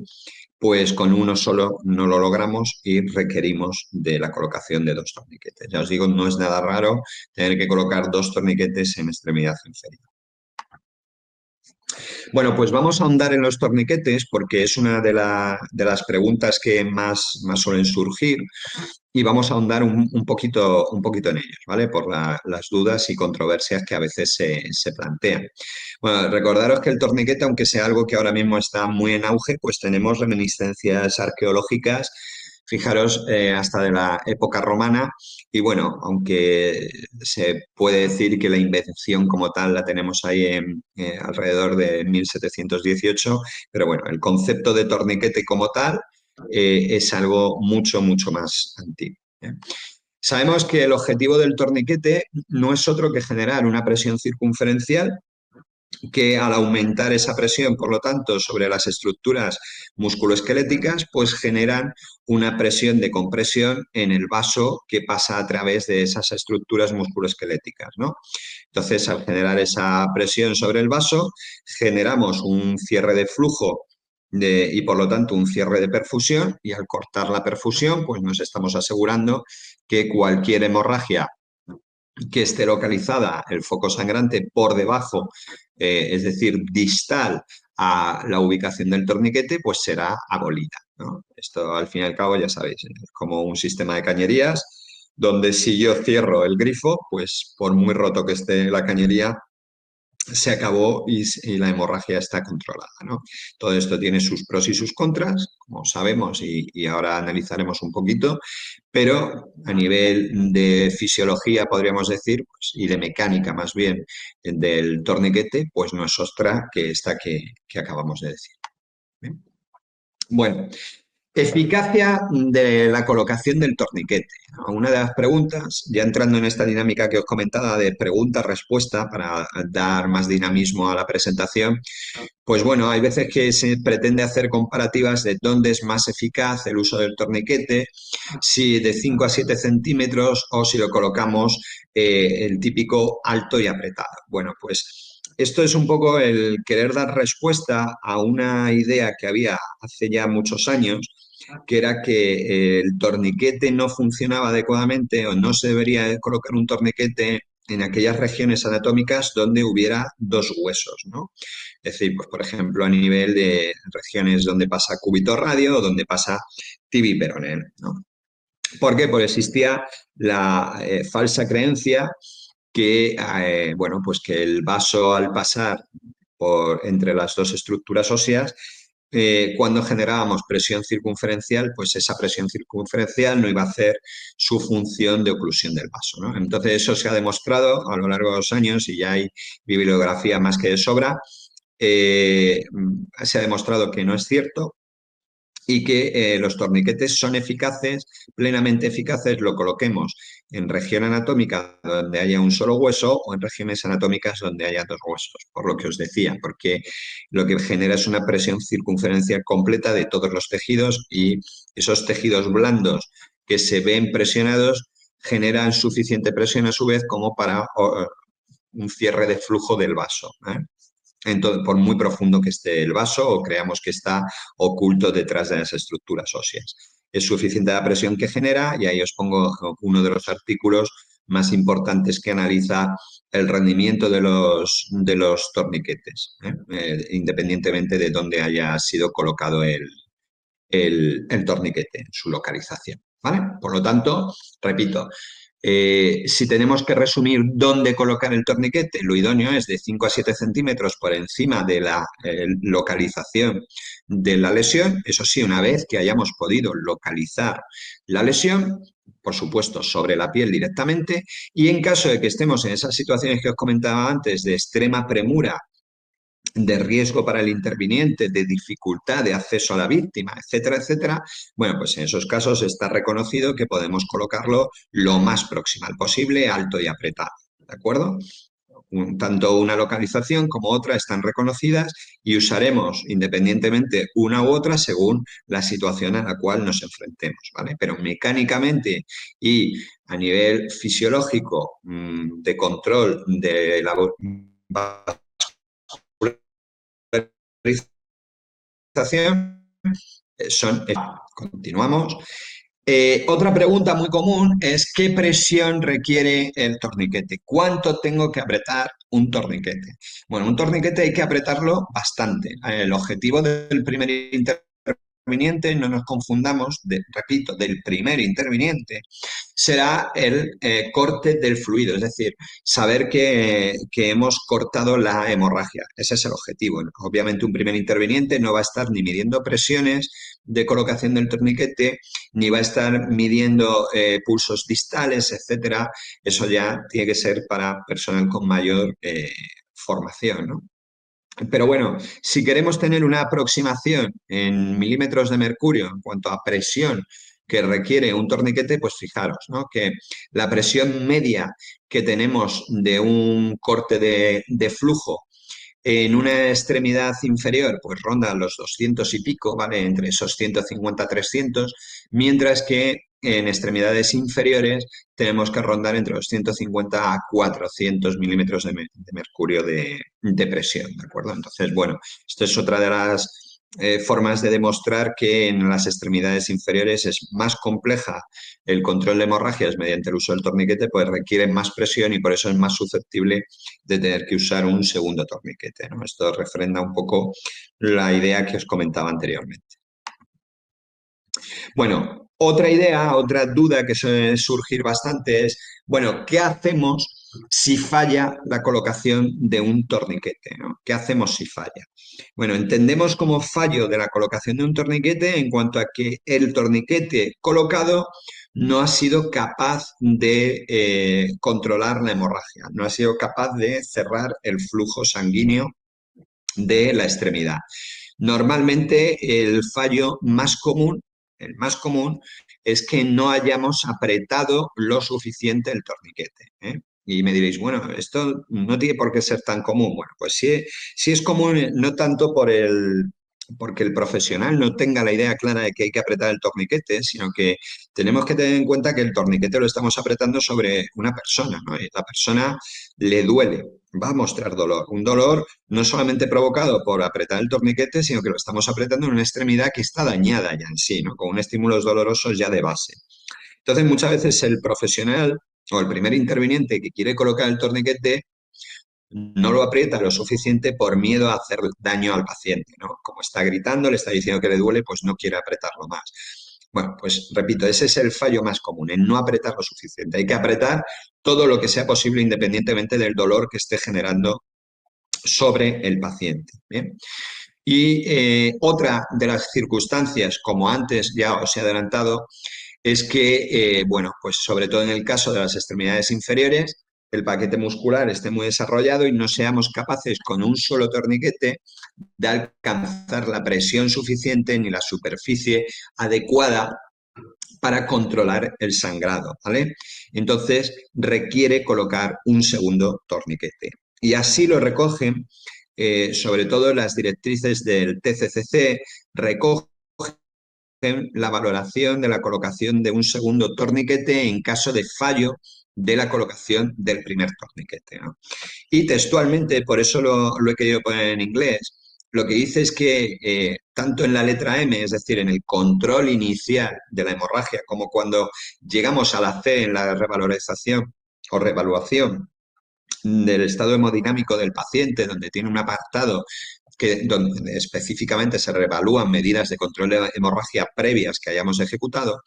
Speaker 2: pues con uno solo no lo logramos y requerimos de la colocación de 2 torniquetes. Ya os digo, no es nada raro tener que colocar 2 torniquetes en extremidad inferior. Bueno, pues vamos a ahondar en los torniquetes porque es una de las preguntas que más suelen surgir y vamos a ahondar un poquito en ellos, ¿vale? Por las dudas y controversias que a veces se plantean. Bueno, recordaros que el torniquete, aunque sea algo que ahora mismo está muy en auge, pues tenemos reminiscencias arqueológicas, fijaros, hasta de la época romana. Y bueno, aunque se puede decir que la invención como tal la tenemos ahí alrededor de 1718, pero bueno, el concepto de torniquete como tal es algo mucho más antiguo. ¿Eh? Sabemos que el objetivo del torniquete no es otro que generar una presión circunferencial que al aumentar esa presión, por lo tanto, sobre las estructuras musculoesqueléticas, pues generan una presión de compresión en el vaso que pasa a través de esas estructuras musculoesqueléticas, ¿no? Entonces, al generar esa presión sobre el vaso, generamos un cierre de flujo y por lo tanto un cierre de perfusión y al cortar la perfusión, pues nos estamos asegurando que cualquier hemorragia que esté localizada el foco sangrante por debajo, es decir, distal a la ubicación del torniquete, pues será abolida, ¿no? Esto, al fin y al cabo, ya sabéis, es como un sistema de cañerías, donde si yo cierro el grifo, pues por muy roto que esté la cañería, se acabó y la hemorragia está controlada, ¿no? Todo esto tiene sus pros y sus contras, como sabemos, y ahora analizaremos un poquito, pero a nivel de fisiología, podríamos decir, pues, y de mecánica más bien del torniquete, pues no es otra que esta que acabamos de decir. ¿Bien? Bueno, eficacia de la colocación del torniquete. Una de las preguntas, ya entrando en esta dinámica que os comentaba de pregunta-respuesta para dar más dinamismo a la presentación, pues bueno, hay veces que se pretende hacer comparativas de dónde es más eficaz el uso del torniquete, si de 5 a 7 centímetros o si lo colocamos el típico alto y apretado. Bueno, pues esto es un poco el querer dar respuesta a una idea que había hace ya muchos años, que era que el torniquete no funcionaba adecuadamente o no se debería colocar un torniquete en aquellas regiones anatómicas donde hubiera 2 huesos, ¿no? Es decir, pues por ejemplo, a nivel de regiones donde pasa cúbito radio o donde pasa tibia y peroné, ¿no? ¿Por qué? Porque existía la falsa creencia que, bueno, pues que el vaso al pasar entre las 2 estructuras óseas, cuando generábamos presión circunferencial, pues esa presión circunferencial no iba a hacer su función de oclusión del vaso, ¿no? Entonces eso se ha demostrado a lo largo de los años y ya hay bibliografía más que de sobra. Se ha demostrado que no es cierto, y que los torniquetes son eficaces, plenamente eficaces, lo coloquemos en región anatómica donde haya un solo hueso o en regiones anatómicas donde haya 2 huesos, por lo que os decía, porque lo que genera es una presión circunferencial completa de todos los tejidos y esos tejidos blandos que se ven presionados generan suficiente presión a su vez como para un cierre de flujo del vaso, ¿eh? Entonces, por muy profundo que esté el vaso o creamos que está oculto detrás de las estructuras óseas. Es suficiente la presión que genera y ahí os pongo uno de los artículos más importantes que analiza el rendimiento de los torniquetes, independientemente de dónde haya sido colocado el torniquete, en su localización, ¿vale? Por lo tanto, repito, si tenemos que resumir dónde colocar el torniquete, lo idóneo es de 5 a 7 centímetros por encima de la localización de la lesión. Eso sí, una vez que hayamos podido localizar la lesión, por supuesto, sobre la piel directamente, y en caso de que estemos en esas situaciones que os comentaba antes de extrema premura de riesgo para el interviniente, de dificultad de acceso a la víctima, etcétera, etcétera, bueno, pues en esos casos está reconocido que podemos colocarlo lo más proximal posible, alto y apretado, ¿de acuerdo? Tanto una localización como otra están reconocidas y usaremos independientemente una u otra según la situación a la cual nos enfrentemos, ¿vale? Pero mecánicamente y a nivel fisiológico de control de la vascularización son... Continuamos. Otra pregunta muy común es ¿qué presión requiere el torniquete? ¿Cuánto tengo que apretar un torniquete? Bueno, un torniquete hay que apretarlo bastante. El objetivo del primer interviniente, no nos confundamos, repito, del primer interviniente, será el corte del fluido, es decir, saber que hemos cortado la hemorragia. Ese es el objetivo. Obviamente un primer interviniente no va a estar ni midiendo presiones de colocación del torniquete, ni va a estar midiendo pulsos distales, etcétera. Eso ya tiene que ser para personal con mayor formación, ¿no? Pero bueno, si queremos tener una aproximación en milímetros de mercurio en cuanto a presión que requiere un torniquete, pues fijaros, ¿no? Que la presión media que tenemos de un corte de flujo en una extremidad inferior, pues ronda los 200 y pico, ¿vale? Entre esos 150 300, mientras que en extremidades inferiores tenemos que rondar entre los 150 a 400 milímetros de mercurio de presión, ¿de acuerdo? Entonces, bueno, esto es otra de las formas de demostrar que en las extremidades inferiores es más compleja el control de hemorragias mediante el uso del torniquete, pues requiere más presión y por eso es más susceptible de tener que usar un segundo torniquete, ¿no? Esto refrenda un poco la idea que os comentaba anteriormente. Bueno, otra idea, otra duda que suele surgir bastante es, bueno, ¿qué hacemos si falla la colocación de un torniquete, ¿no? ¿Qué hacemos si falla? Bueno, entendemos como fallo de la colocación de un torniquete en cuanto a que el torniquete colocado no ha sido capaz de controlar la hemorragia, no ha sido capaz de cerrar el flujo sanguíneo de la extremidad. Normalmente el fallo más común, el más común, es que no hayamos apretado lo suficiente el torniquete, ¿eh? Y me diréis, bueno, esto no tiene por qué ser tan común. Bueno, pues sí es común, no tanto porque el profesional no tenga la idea clara de que hay que apretar el torniquete, sino que tenemos que tener en cuenta que el torniquete lo estamos apretando sobre una persona, ¿no? Y la persona le duele, va a mostrar dolor. Un dolor no solamente provocado por apretar el torniquete, sino que lo estamos apretando en una extremidad que está dañada ya en sí, ¿no? Con estímulos dolorosos ya de base. Entonces, muchas veces el profesional o el primer interviniente que quiere colocar el torniquete no lo aprieta lo suficiente por miedo a hacer daño al paciente, ¿no? Como está gritando, le está diciendo que le duele, pues no quiere apretarlo más. Bueno, pues repito, ese es el fallo más común, en no apretar lo suficiente. Hay que apretar todo lo que sea posible independientemente del dolor que esté generando sobre el paciente. ¿Bien? Y otra de las circunstancias, como antes ya os he adelantado, es que, bueno, pues sobre todo en el caso de las extremidades inferiores, el paquete muscular esté muy desarrollado y no seamos capaces con un solo torniquete de alcanzar la presión suficiente ni la superficie adecuada para controlar el sangrado, ¿vale? Entonces requiere colocar un segundo torniquete. Y así lo recogen, sobre todo las directrices del TCCC, recogen la valoración de la colocación de un segundo torniquete en caso de fallo de la colocación del primer torniquete, ¿no? Y textualmente, por eso lo he querido poner en inglés, lo que dice es que tanto en la letra M, es decir, en el control inicial de la hemorragia, como cuando llegamos a la C en la revalorización o revaluación del estado hemodinámico del paciente, donde tiene un apartado donde específicamente se revalúan medidas de control de hemorragia previas que hayamos ejecutado,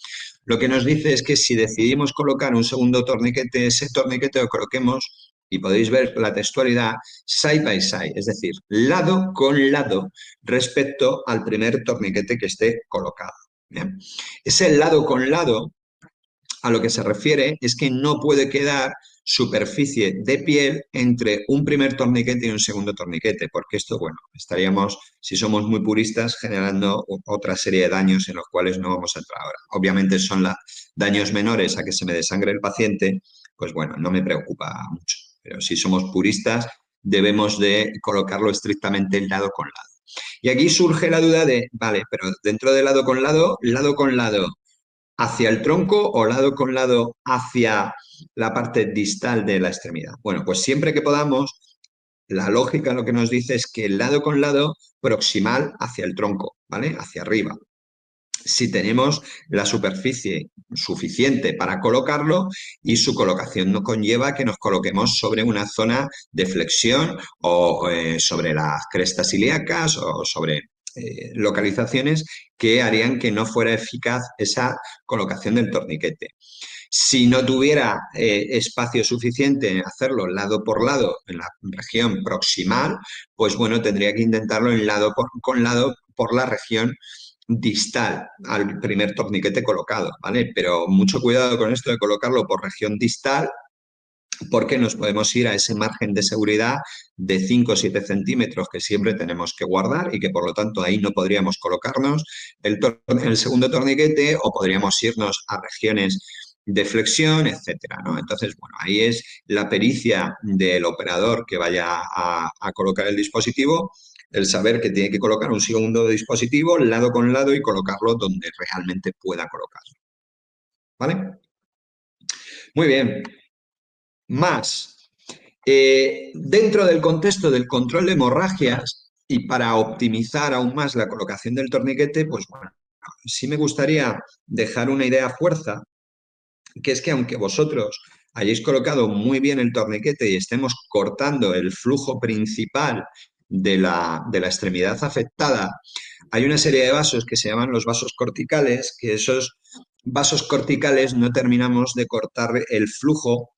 Speaker 2: lo que nos dice es que si decidimos colocar un segundo torniquete, ese torniquete lo coloquemos, y podéis ver la textualidad, side by side, es decir, lado con lado respecto al primer torniquete que esté colocado. ¿Bien? Ese lado con lado a lo que se refiere es que no puede quedar superficie de piel entre un primer torniquete y un segundo torniquete, porque esto, bueno, estaríamos, si somos muy puristas, generando otra serie de daños en los cuales no vamos a entrar ahora. Obviamente son daños menores a que se me desangre el paciente, pues bueno, no me preocupa mucho. Pero si somos puristas, debemos de colocarlo estrictamente lado con lado. Y aquí surge la duda de, vale, pero dentro de lado con lado, ¿hacia el tronco o lado con lado hacia la parte distal de la extremidad? Bueno, pues siempre que podamos, la lógica lo que nos dice es que el lado con lado proximal hacia el tronco, ¿vale? Hacia arriba. Si tenemos la superficie suficiente para colocarlo y su colocación no conlleva que nos coloquemos sobre una zona de flexión o sobre las crestas ilíacas o sobre localizaciones que harían que no fuera eficaz esa colocación del torniquete. Si no tuviera espacio suficiente en hacerlo lado por lado en la región proximal, pues bueno, tendría que intentarlo en con lado por la región distal al primer torniquete colocado, ¿vale? Pero mucho cuidado con esto de colocarlo por región distal, porque nos podemos ir a ese margen de seguridad de 5 o 7 centímetros que siempre tenemos que guardar y que por lo tanto ahí no podríamos colocarnos el segundo torniquete o podríamos irnos a regiones de flexión, etcétera, ¿no? Entonces, bueno, ahí es la pericia del operador que vaya a colocar el dispositivo, el saber que tiene que colocar un segundo dispositivo lado con lado y colocarlo donde realmente pueda colocarlo, ¿vale? Muy bien. Más, dentro del contexto del control de hemorragias y para optimizar aún más la colocación del torniquete, pues bueno, sí me gustaría dejar una idea fuerza, que es que aunque vosotros hayáis colocado muy bien el torniquete y estemos cortando el flujo principal de la extremidad afectada, hay una serie de vasos que se llaman los vasos corticales, que esos vasos corticales no terminamos de cortar el flujo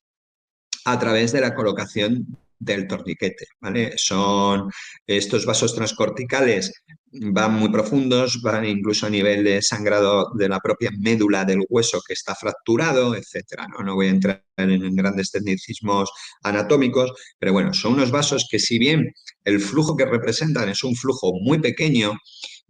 Speaker 2: a través de la colocación del torniquete, ¿vale? Son estos vasos transcorticales, van muy profundos, van incluso a nivel de sangrado de la propia médula del hueso que está fracturado, etcétera, ¿no? No voy a entrar en grandes tecnicismos anatómicos, pero bueno, son unos vasos que si bien el flujo que representan es un flujo muy pequeño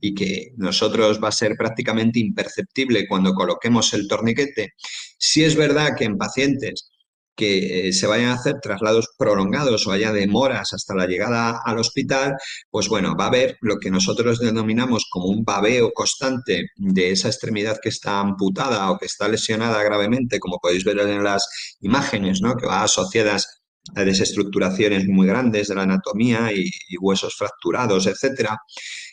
Speaker 2: y que nosotros va a ser prácticamente imperceptible cuando coloquemos el torniquete, sí es verdad que en pacientes que se vayan a hacer traslados prolongados o haya demoras hasta la llegada al hospital, pues bueno, va a haber lo que nosotros denominamos como un babeo constante de esa extremidad que está amputada o que está lesionada gravemente, como podéis ver en las imágenes, ¿no? Que va asociadas a desestructuraciones muy grandes de la anatomía y huesos fracturados, etcétera.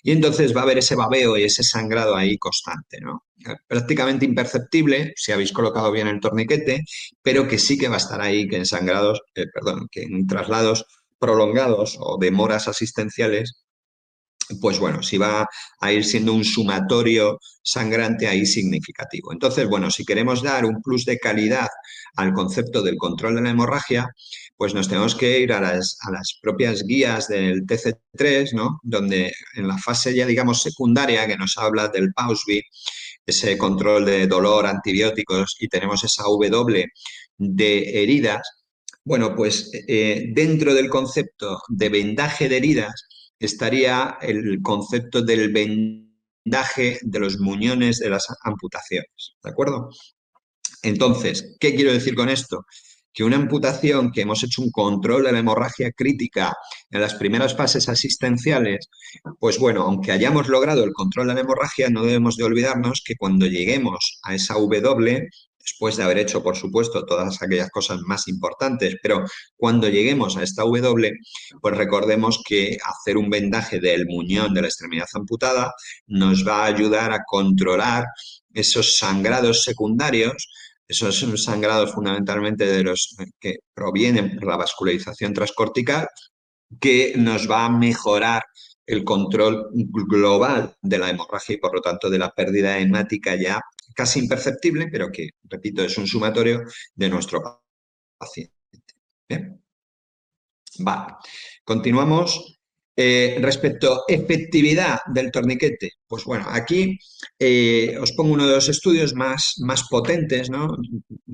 Speaker 2: Y entonces va a haber ese babeo y ese sangrado ahí constante, ¿no? Prácticamente imperceptible si habéis colocado bien el torniquete, pero que sí que va a estar ahí, que en sangrados, perdón, que en traslados prolongados o demoras asistenciales, pues bueno, sí va a ir siendo un sumatorio sangrante ahí significativo. Entonces, bueno, si queremos dar un plus de calidad al concepto del control de la hemorragia, pues nos tenemos que ir a las propias guías del TC3, ¿no? Donde en la fase ya, digamos, secundaria, que nos habla del PAUSB, ese control de dolor, antibióticos, y tenemos esa W de heridas, bueno, pues dentro del concepto de vendaje de heridas estaría el concepto del vendaje de los muñones de las amputaciones, ¿de acuerdo? Entonces, ¿qué quiero decir con esto? Que una amputación que hemos hecho un control de la hemorragia crítica en las primeras fases asistenciales, pues bueno, aunque hayamos logrado el control de la hemorragia, no debemos de olvidarnos que cuando lleguemos a esa W, después de haber hecho, por supuesto, todas aquellas cosas más importantes, pero cuando lleguemos a esta W, pues recordemos que hacer un vendaje del muñón de la extremidad amputada nos va a ayudar a controlar esos sangrados secundarios, esos sangrados fundamentalmente de los que provienen por la vascularización transcortical, que nos va a mejorar el control global de la hemorragia y por lo tanto de la pérdida hemática ya casi imperceptible, pero que, repito, es un sumatorio de nuestro paciente. ¿Bien? Va. Continuamos Respecto a efectividad del torniquete, pues bueno, aquí os pongo uno de los estudios más potentes, ¿no?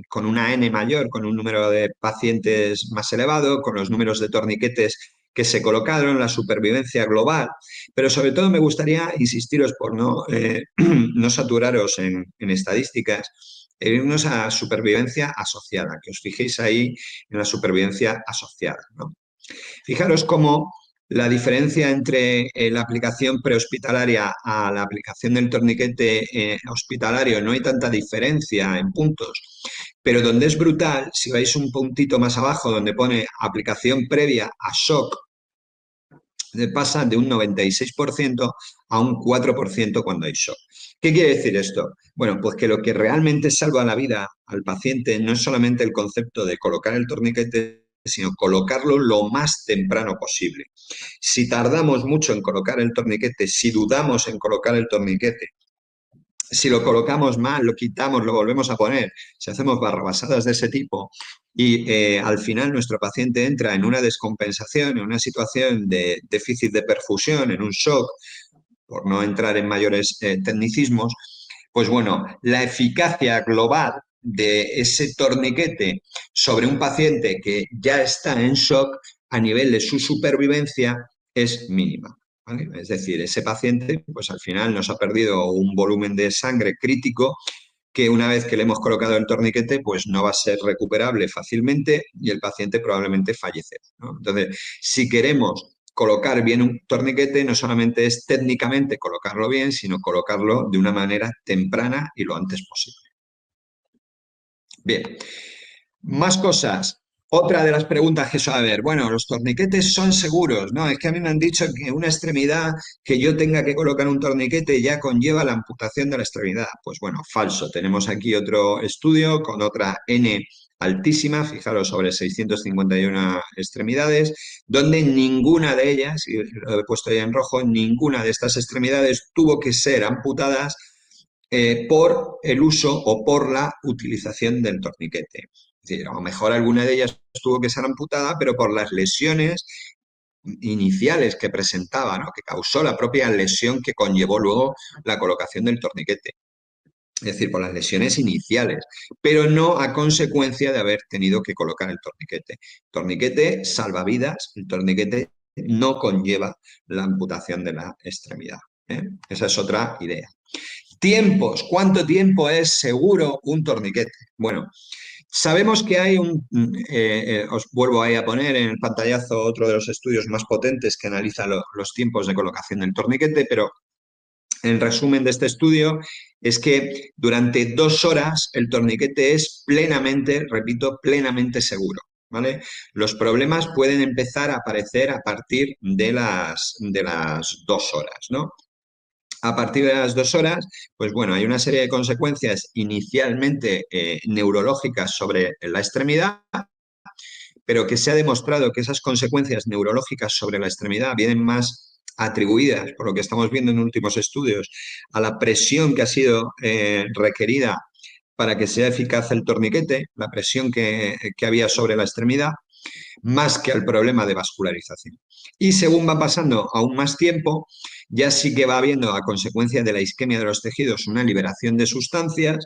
Speaker 2: Con una N mayor, con un número de pacientes más elevado, con los números de torniquetes que se colocaron, la supervivencia global, pero sobre todo me gustaría insistiros por no saturaros en estadísticas, e irnos a supervivencia asociada, que os fijéis ahí en la supervivencia asociada, ¿no? Fijaros cómo la diferencia entre la aplicación prehospitalaria a la aplicación del torniquete hospitalario no hay tanta diferencia en puntos, pero donde es brutal, si vais un puntito más abajo donde pone aplicación previa a shock, pasa de un 96% a un 4% cuando hay shock. ¿Qué quiere decir esto? Bueno, pues que lo que realmente salva la vida al paciente no es solamente el concepto de colocar el torniquete, sino colocarlo lo más temprano posible. Si tardamos mucho en colocar el torniquete, si dudamos en colocar el torniquete, si lo colocamos mal, lo quitamos, lo volvemos a poner, si hacemos barrabasadas de ese tipo y al final nuestro paciente entra en una descompensación, en una situación de déficit de perfusión, en un shock, por no entrar en mayores tecnicismos, pues bueno, la eficacia global de ese torniquete sobre un paciente que ya está en shock a nivel de su supervivencia es mínima. ¿Vale? Es decir, ese paciente, pues al final nos ha perdido un volumen de sangre crítico que una vez que le hemos colocado el torniquete, pues no va a ser recuperable fácilmente y el paciente probablemente fallecerá, ¿no? Entonces, si queremos colocar bien un torniquete, no solamente es técnicamente colocarlo bien, sino colocarlo de una manera temprana y lo antes posible. Bien, más cosas. Otra de las preguntas que suele haber, bueno, los torniquetes son seguros, ¿no? Es que a mí me han dicho que una extremidad que yo tenga que colocar un torniquete ya conlleva la amputación de la extremidad. Pues bueno, falso. Tenemos aquí otro estudio con otra N altísima, fijaros, sobre 651 extremidades, donde ninguna de ellas, y lo he puesto ahí en rojo, ninguna de estas extremidades tuvo que ser amputadas por el uso o por la utilización del torniquete. Es decir, a lo mejor alguna de ellas tuvo que ser amputada, pero por las lesiones iniciales que presentaba, ¿no? Que causó la propia lesión que conllevó luego la colocación del torniquete. Es decir, por las lesiones iniciales, pero no a consecuencia de haber tenido que colocar el torniquete. El torniquete salva vidas, el torniquete no conlleva la amputación de la extremidad, ¿eh? Esa es otra idea. Tiempos, ¿cuánto tiempo es seguro un torniquete? Bueno, sabemos que hay os vuelvo ahí a poner en el pantallazo otro de los estudios más potentes que analiza los tiempos de colocación del torniquete, pero el resumen de este estudio es que durante 2 horas el torniquete es plenamente, repito, plenamente seguro. ¿Vale? Los problemas pueden empezar a aparecer a partir de las 2 horas, ¿no? A partir de las 2 horas, pues bueno, hay una serie de consecuencias inicialmente neurológicas sobre la extremidad, pero que se ha demostrado que esas consecuencias neurológicas sobre la extremidad vienen más atribuidas, por lo que estamos viendo en últimos estudios, a la presión que ha sido requerida para que sea eficaz el torniquete, la presión que había sobre la extremidad, más que al problema de vascularización. Y según va pasando aún más tiempo, ya sí que va habiendo a consecuencia de la isquemia de los tejidos una liberación de sustancias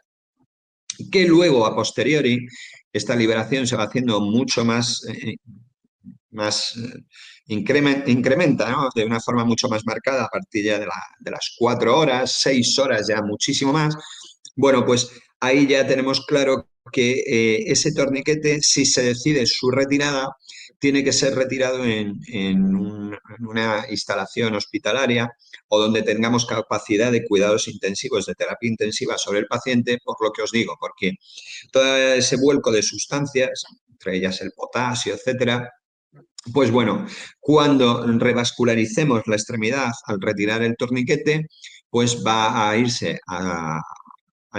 Speaker 2: que luego, a posteriori, esta liberación se va haciendo mucho más incrementa, ¿no? De una forma mucho más marcada a partir ya de las 4 horas, 6 horas ya muchísimo más. Bueno, pues ahí ya tenemos claro que ese torniquete, si se decide su retirada, tiene que ser retirado en una instalación hospitalaria o donde tengamos capacidad de cuidados intensivos, de terapia intensiva sobre el paciente, por lo que os digo, porque todo ese vuelco de sustancias, entre ellas el potasio, etcétera, pues bueno, cuando revascularicemos la extremidad al retirar el torniquete, pues va a irse a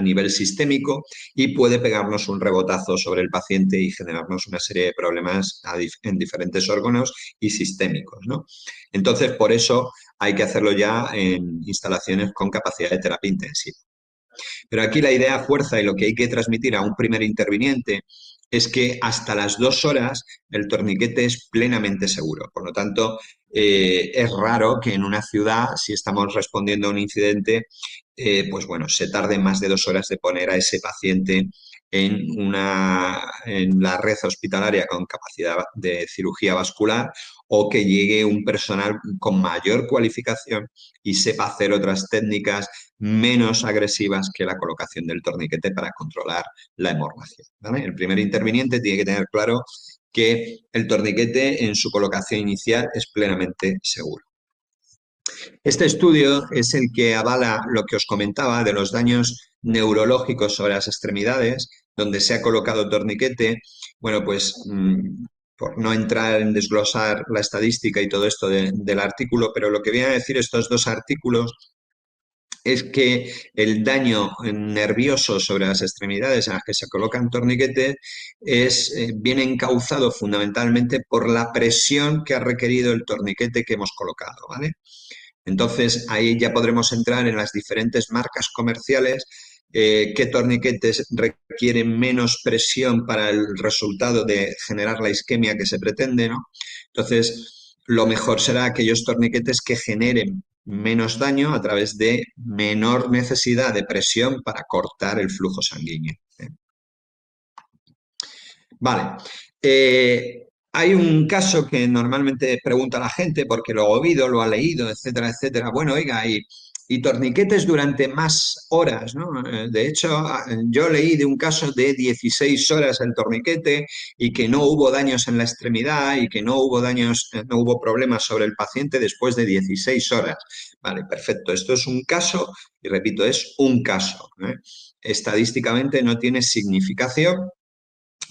Speaker 2: nivel sistémico y puede pegarnos un rebotazo sobre el paciente y generarnos una serie de problemas en diferentes órganos y sistémicos, ¿no? Entonces, por eso hay que hacerlo ya en instalaciones con capacidad de terapia intensiva. Pero aquí la idea fuerza y lo que hay que transmitir a un primer interviniente es que hasta las 2 horas el torniquete es plenamente seguro. Por lo tanto, es raro que en una ciudad, si estamos respondiendo a un incidente, pues bueno, se tarde más de 2 horas de poner a ese paciente en la red hospitalaria con capacidad de cirugía vascular o que llegue un personal con mayor cualificación y sepa hacer otras técnicas menos agresivas que la colocación del torniquete para controlar la hemorragia, ¿vale? El primer interviniente tiene que tener claro que el torniquete en su colocación inicial es plenamente seguro. Este estudio es el que avala lo que os comentaba de los daños neurológicos sobre las extremidades, donde se ha colocado torniquete. Bueno, pues por no entrar en desglosar la estadística y todo esto del artículo, pero lo que vienen a decir estos dos artículos es que el daño nervioso sobre las extremidades en las que se colocan torniquetes viene encauzado fundamentalmente por la presión que ha requerido el torniquete que hemos colocado, ¿vale? Entonces, ahí ya podremos entrar en las diferentes marcas comerciales, qué torniquetes requieren menos presión para el resultado de generar la isquemia que se pretende, ¿no? Entonces, lo mejor será aquellos torniquetes que generen menos daño a través de menor necesidad de presión para cortar el flujo sanguíneo. Vale. Hay un caso que normalmente pregunta la gente porque lo ha oído, lo ha leído, etcétera, etcétera. Bueno, oiga, y torniquetes durante más horas, ¿no? De hecho, yo leí de un caso de 16 horas el torniquete y que no hubo daños en la extremidad y que no hubo daños, no hubo problemas sobre el paciente después de 16 horas. Vale, perfecto. Esto es un caso y repito, es un caso, ¿eh? Estadísticamente no tiene significación.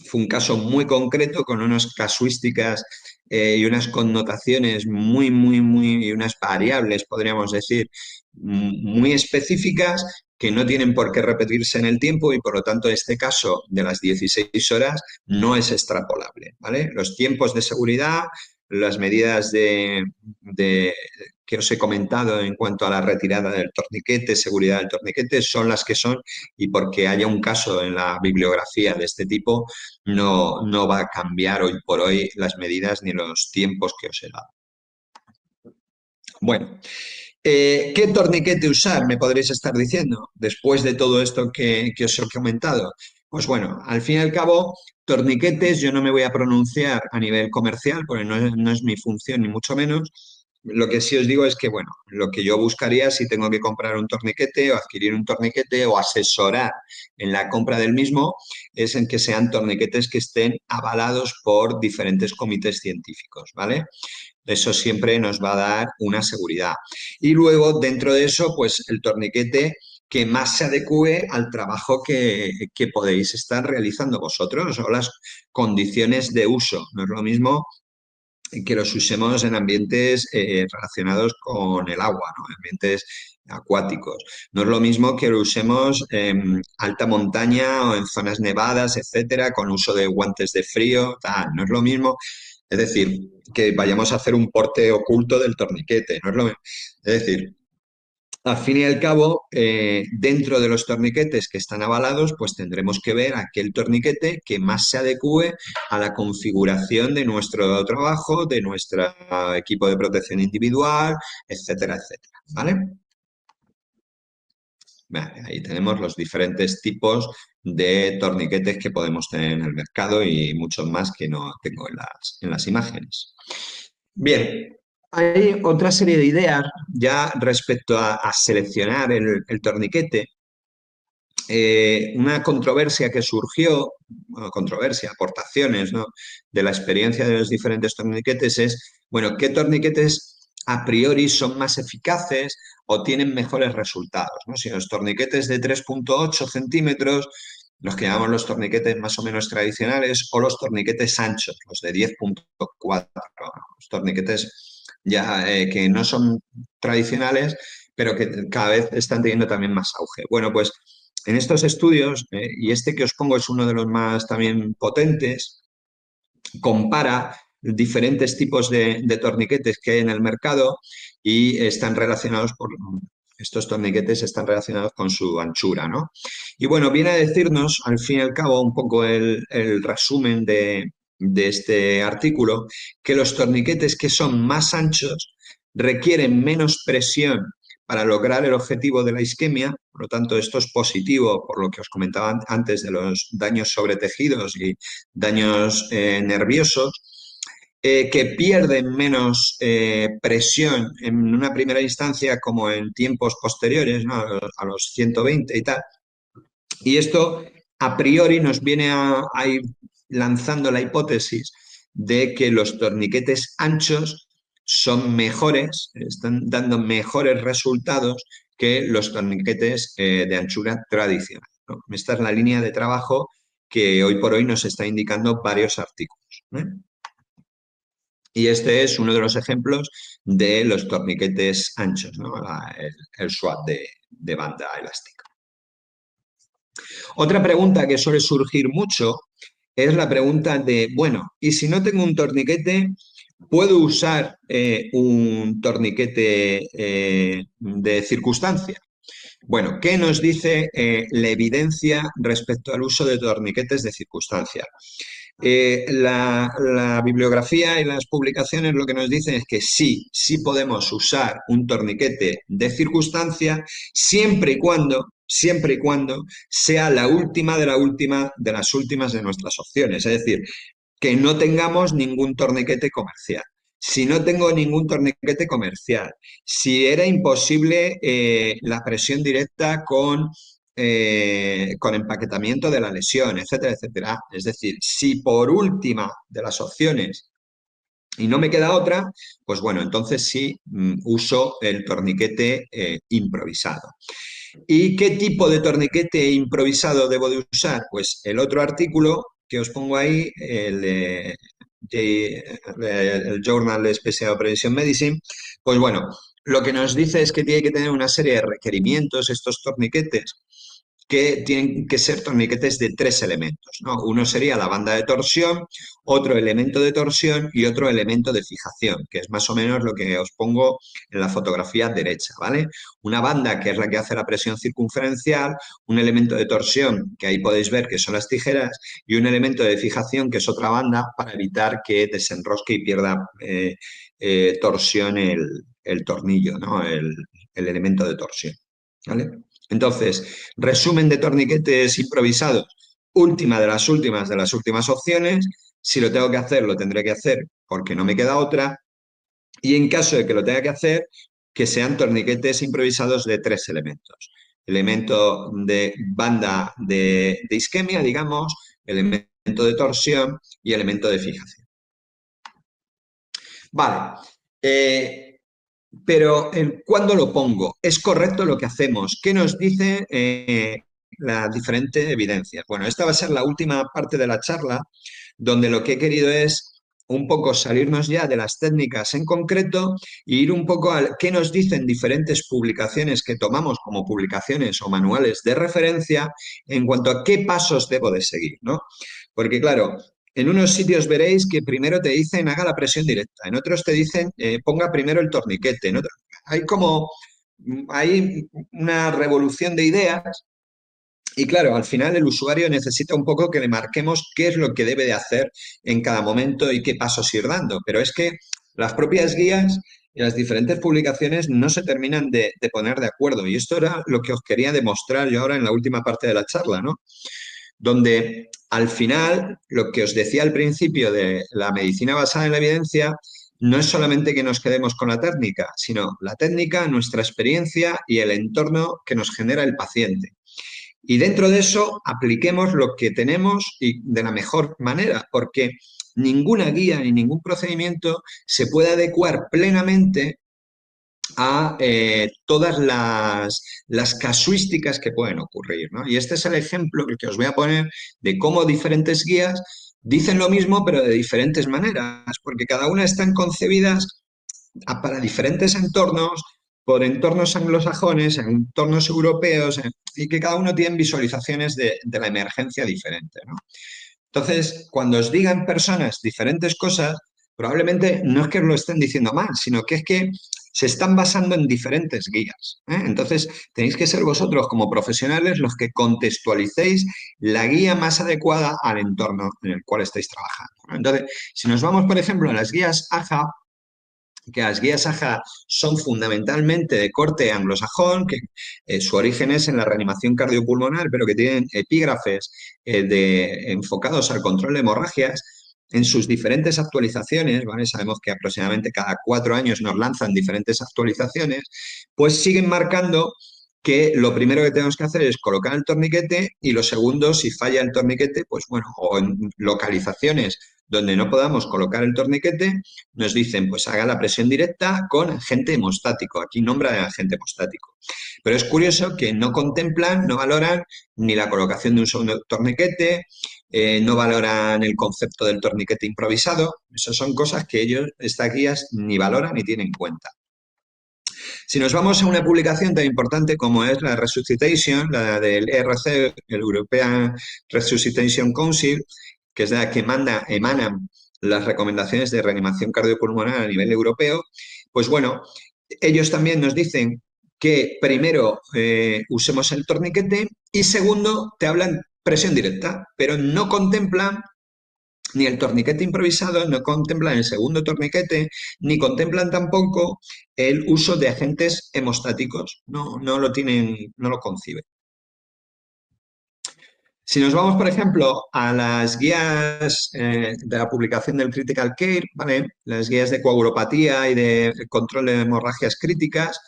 Speaker 2: Fue un caso muy concreto con unas casuísticas y unas connotaciones y unas variables, podríamos decir, muy específicas que no tienen por qué repetirse en el tiempo y por lo tanto este caso de las 16 horas no es extrapolable, ¿vale? Los tiempos de seguridad, las medidas que os he comentado en cuanto a la retirada del torniquete, seguridad del torniquete, son las que son y porque haya un caso en la bibliografía de este tipo, no va a cambiar hoy por hoy las medidas ni los tiempos que os he dado. Bueno, ¿qué torniquete usar? Me podréis estar diciendo, después de todo esto que os he comentado. Pues bueno, al fin y al cabo, torniquetes yo no me voy a pronunciar a nivel comercial, porque no es mi función ni mucho menos. Lo que sí os digo es que, bueno, lo que yo buscaría si tengo que comprar un torniquete o adquirir un torniquete o asesorar en la compra del mismo, es en que sean torniquetes que estén avalados por diferentes comités científicos, ¿vale? Eso siempre nos va a dar una seguridad. Y luego, dentro de eso, pues el torniquete que más se adecue al trabajo que podéis estar realizando vosotros o las condiciones de uso. No es lo mismo que los usemos en ambientes relacionados con el agua, ¿no? Ambientes acuáticos. No es lo mismo que lo usemos en alta montaña o en zonas nevadas, etcétera, con uso de guantes de frío, tal. No es lo mismo, es decir, que vayamos a hacer un porte oculto del torniquete, no es lo mismo. Es decir, al fin y al cabo, dentro de los torniquetes que están avalados, pues tendremos que ver aquel torniquete que más se adecue a la configuración de nuestro trabajo, de nuestro equipo de protección individual, etcétera, etcétera. ¿Vale? Vale, ahí tenemos los diferentes tipos de torniquetes que podemos tener en el mercado y muchos más que no tengo en las imágenes. Bien, hay otra serie de ideas ya respecto a seleccionar el torniquete. Una controversia que surgió, bueno, controversia, aportaciones, ¿no?, de la experiencia de los diferentes torniquetes es, bueno, ¿qué torniquetes a priori son más eficaces o tienen mejores resultados, ¿no? Si los torniquetes de 3,8 centímetros, los que llamamos los torniquetes más o menos tradicionales, o los torniquetes anchos, los de 10,4, los torniquetes ya que no son tradicionales, pero que cada vez están teniendo también más auge. Bueno, pues en estos estudios, y este que os pongo es uno de los más también potentes, compara diferentes tipos de torniquetes que hay en el mercado y están relacionados Estos torniquetes están relacionados con su anchura, ¿no? Y bueno, viene a decirnos, al fin y al cabo, un poco el resumen de este artículo, que los torniquetes que son más anchos requieren menos presión para lograr el objetivo de la isquemia, por lo tanto esto es positivo por lo que os comentaba antes de los daños sobre tejidos y daños nerviosos, que pierden menos presión en una primera instancia como en tiempos posteriores, ¿no? A los 120 y tal. Y esto a priori nos viene a ir lanzando la hipótesis de que los torniquetes anchos son mejores, están dando mejores resultados que los torniquetes de anchura tradicional, ¿no? Esta es la línea de trabajo que hoy por hoy nos está indicando varios artículos, ¿eh? Y este es uno de los ejemplos de los torniquetes anchos, ¿no? El swap de banda elástica. Otra pregunta que suele surgir mucho es la pregunta de, bueno, ¿y si no tengo un torniquete, puedo usar un torniquete de circunstancia? Bueno, ¿qué nos dice la evidencia respecto al uso de torniquetes de circunstancia? La bibliografía y las publicaciones lo que nos dicen es que sí, sí podemos usar un torniquete de circunstancia siempre y cuando sea la última de la última de las últimas de nuestras opciones. Es decir, que no tengamos ningún torniquete comercial. Si no tengo ningún torniquete comercial, si era imposible la presión directa con empaquetamiento de la lesión, etcétera, etcétera. Es decir, si por última de las opciones y no me queda otra, pues bueno, entonces sí uso el torniquete improvisado. ¿Y qué tipo de torniquete improvisado debo de usar? Pues el otro artículo que os pongo ahí, el Journal Special Operation Medicine, pues bueno, lo que nos dice es que tiene que tener una serie de requerimientos estos torniquetes que tienen que ser torniquetes de 3 elementos, ¿no? Uno sería la banda de torsión, otro elemento de torsión y otro elemento de fijación, que es más o menos lo que os pongo en la fotografía derecha, ¿vale? Una banda que es la que hace la presión circunferencial, un elemento de torsión, que ahí podéis ver que son las tijeras, y un elemento de fijación, que es otra banda, para evitar que desenrosque y pierda torsión el tornillo, ¿no? El elemento de torsión, ¿vale? Entonces, resumen de torniquetes improvisados, última de las últimas opciones. Si lo tengo que hacer, lo tendré que hacer porque no me queda otra. Y en caso de que lo tenga que hacer, que sean torniquetes improvisados de 3 elementos. Elemento de banda de isquemia, digamos, elemento de torsión y elemento de fijación. Vale. Pero ¿cuándo lo pongo? ¿Es correcto lo que hacemos? ¿Qué nos dice la diferente evidencia? Bueno, esta va a ser la última parte de la charla, donde lo que he querido es un poco salirnos ya de las técnicas en concreto e ir un poco a qué nos dicen diferentes publicaciones que tomamos como publicaciones o manuales de referencia en cuanto a qué pasos debo de seguir, ¿no? Porque claro, en unos sitios veréis que primero te dicen haga la presión directa, en otros te dicen ponga primero el torniquete, hay una revolución de ideas y claro, al final el usuario necesita un poco que le marquemos qué es lo que debe de hacer en cada momento y qué pasos ir dando. Pero es que las propias guías y las diferentes publicaciones no se terminan de poner de acuerdo. Y esto era lo que os quería demostrar yo ahora en la última parte de la charla, ¿no? Donde al final, lo que os decía al principio de la medicina basada en la evidencia, no es solamente que nos quedemos con la técnica, sino la técnica, nuestra experiencia y el entorno que nos genera el paciente. Y dentro de eso apliquemos lo que tenemos y de la mejor manera, porque ninguna guía ni ningún procedimiento se puede adecuar plenamente a todas las casuísticas que pueden ocurrir, ¿no? Y este es el ejemplo que os voy a poner de cómo diferentes guías dicen lo mismo, pero de diferentes maneras, porque cada una están concebidas para diferentes entornos, por entornos anglosajones, entornos europeos, y que cada uno tiene visualizaciones de la emergencia diferente, ¿no? Entonces, cuando os digan personas diferentes cosas, probablemente no es que os lo estén diciendo mal, sino que es que se están basando en diferentes guías, ¿eh? Entonces, tenéis que ser vosotros como profesionales los que contextualicéis la guía más adecuada al entorno en el cual estáis trabajando, ¿no? Entonces, si nos vamos, por ejemplo, a las guías AJA, que las guías AJA son fundamentalmente de corte anglosajón, que su origen es en la reanimación cardiopulmonar, pero que tienen epígrafes enfocados al control de hemorragias. En sus diferentes actualizaciones, ¿vale? Sabemos que aproximadamente cada 4 años nos lanzan diferentes actualizaciones, pues siguen marcando que lo primero que tenemos que hacer es colocar el torniquete y lo segundo, si falla el torniquete, pues bueno, o en localizaciones donde no podamos colocar el torniquete, nos dicen, pues haga la presión directa con agente hemostático. Aquí nombra el agente hemostático. Pero es curioso que no contemplan, no valoran ni la colocación de un segundo torniquete, no valoran el concepto del torniquete improvisado. Esas son cosas que ellos, estas guías, ni valoran ni tienen en cuenta. Si nos vamos a una publicación tan importante como es la Resuscitation, la del ERC, el European Resuscitation Council, que es la que emanan las recomendaciones de reanimación cardiopulmonar a nivel europeo, pues bueno, ellos también nos dicen que primero usemos el torniquete y segundo te hablan presión directa, pero no contemplan ni el torniquete improvisado, no contemplan el segundo torniquete, ni contemplan tampoco el uso de agentes hemostáticos. No lo tienen, no lo conciben. Si nos vamos, por ejemplo, a las guías de la publicación del Critical Care, ¿vale? Las guías de coagulopatía y de control de hemorragias críticas,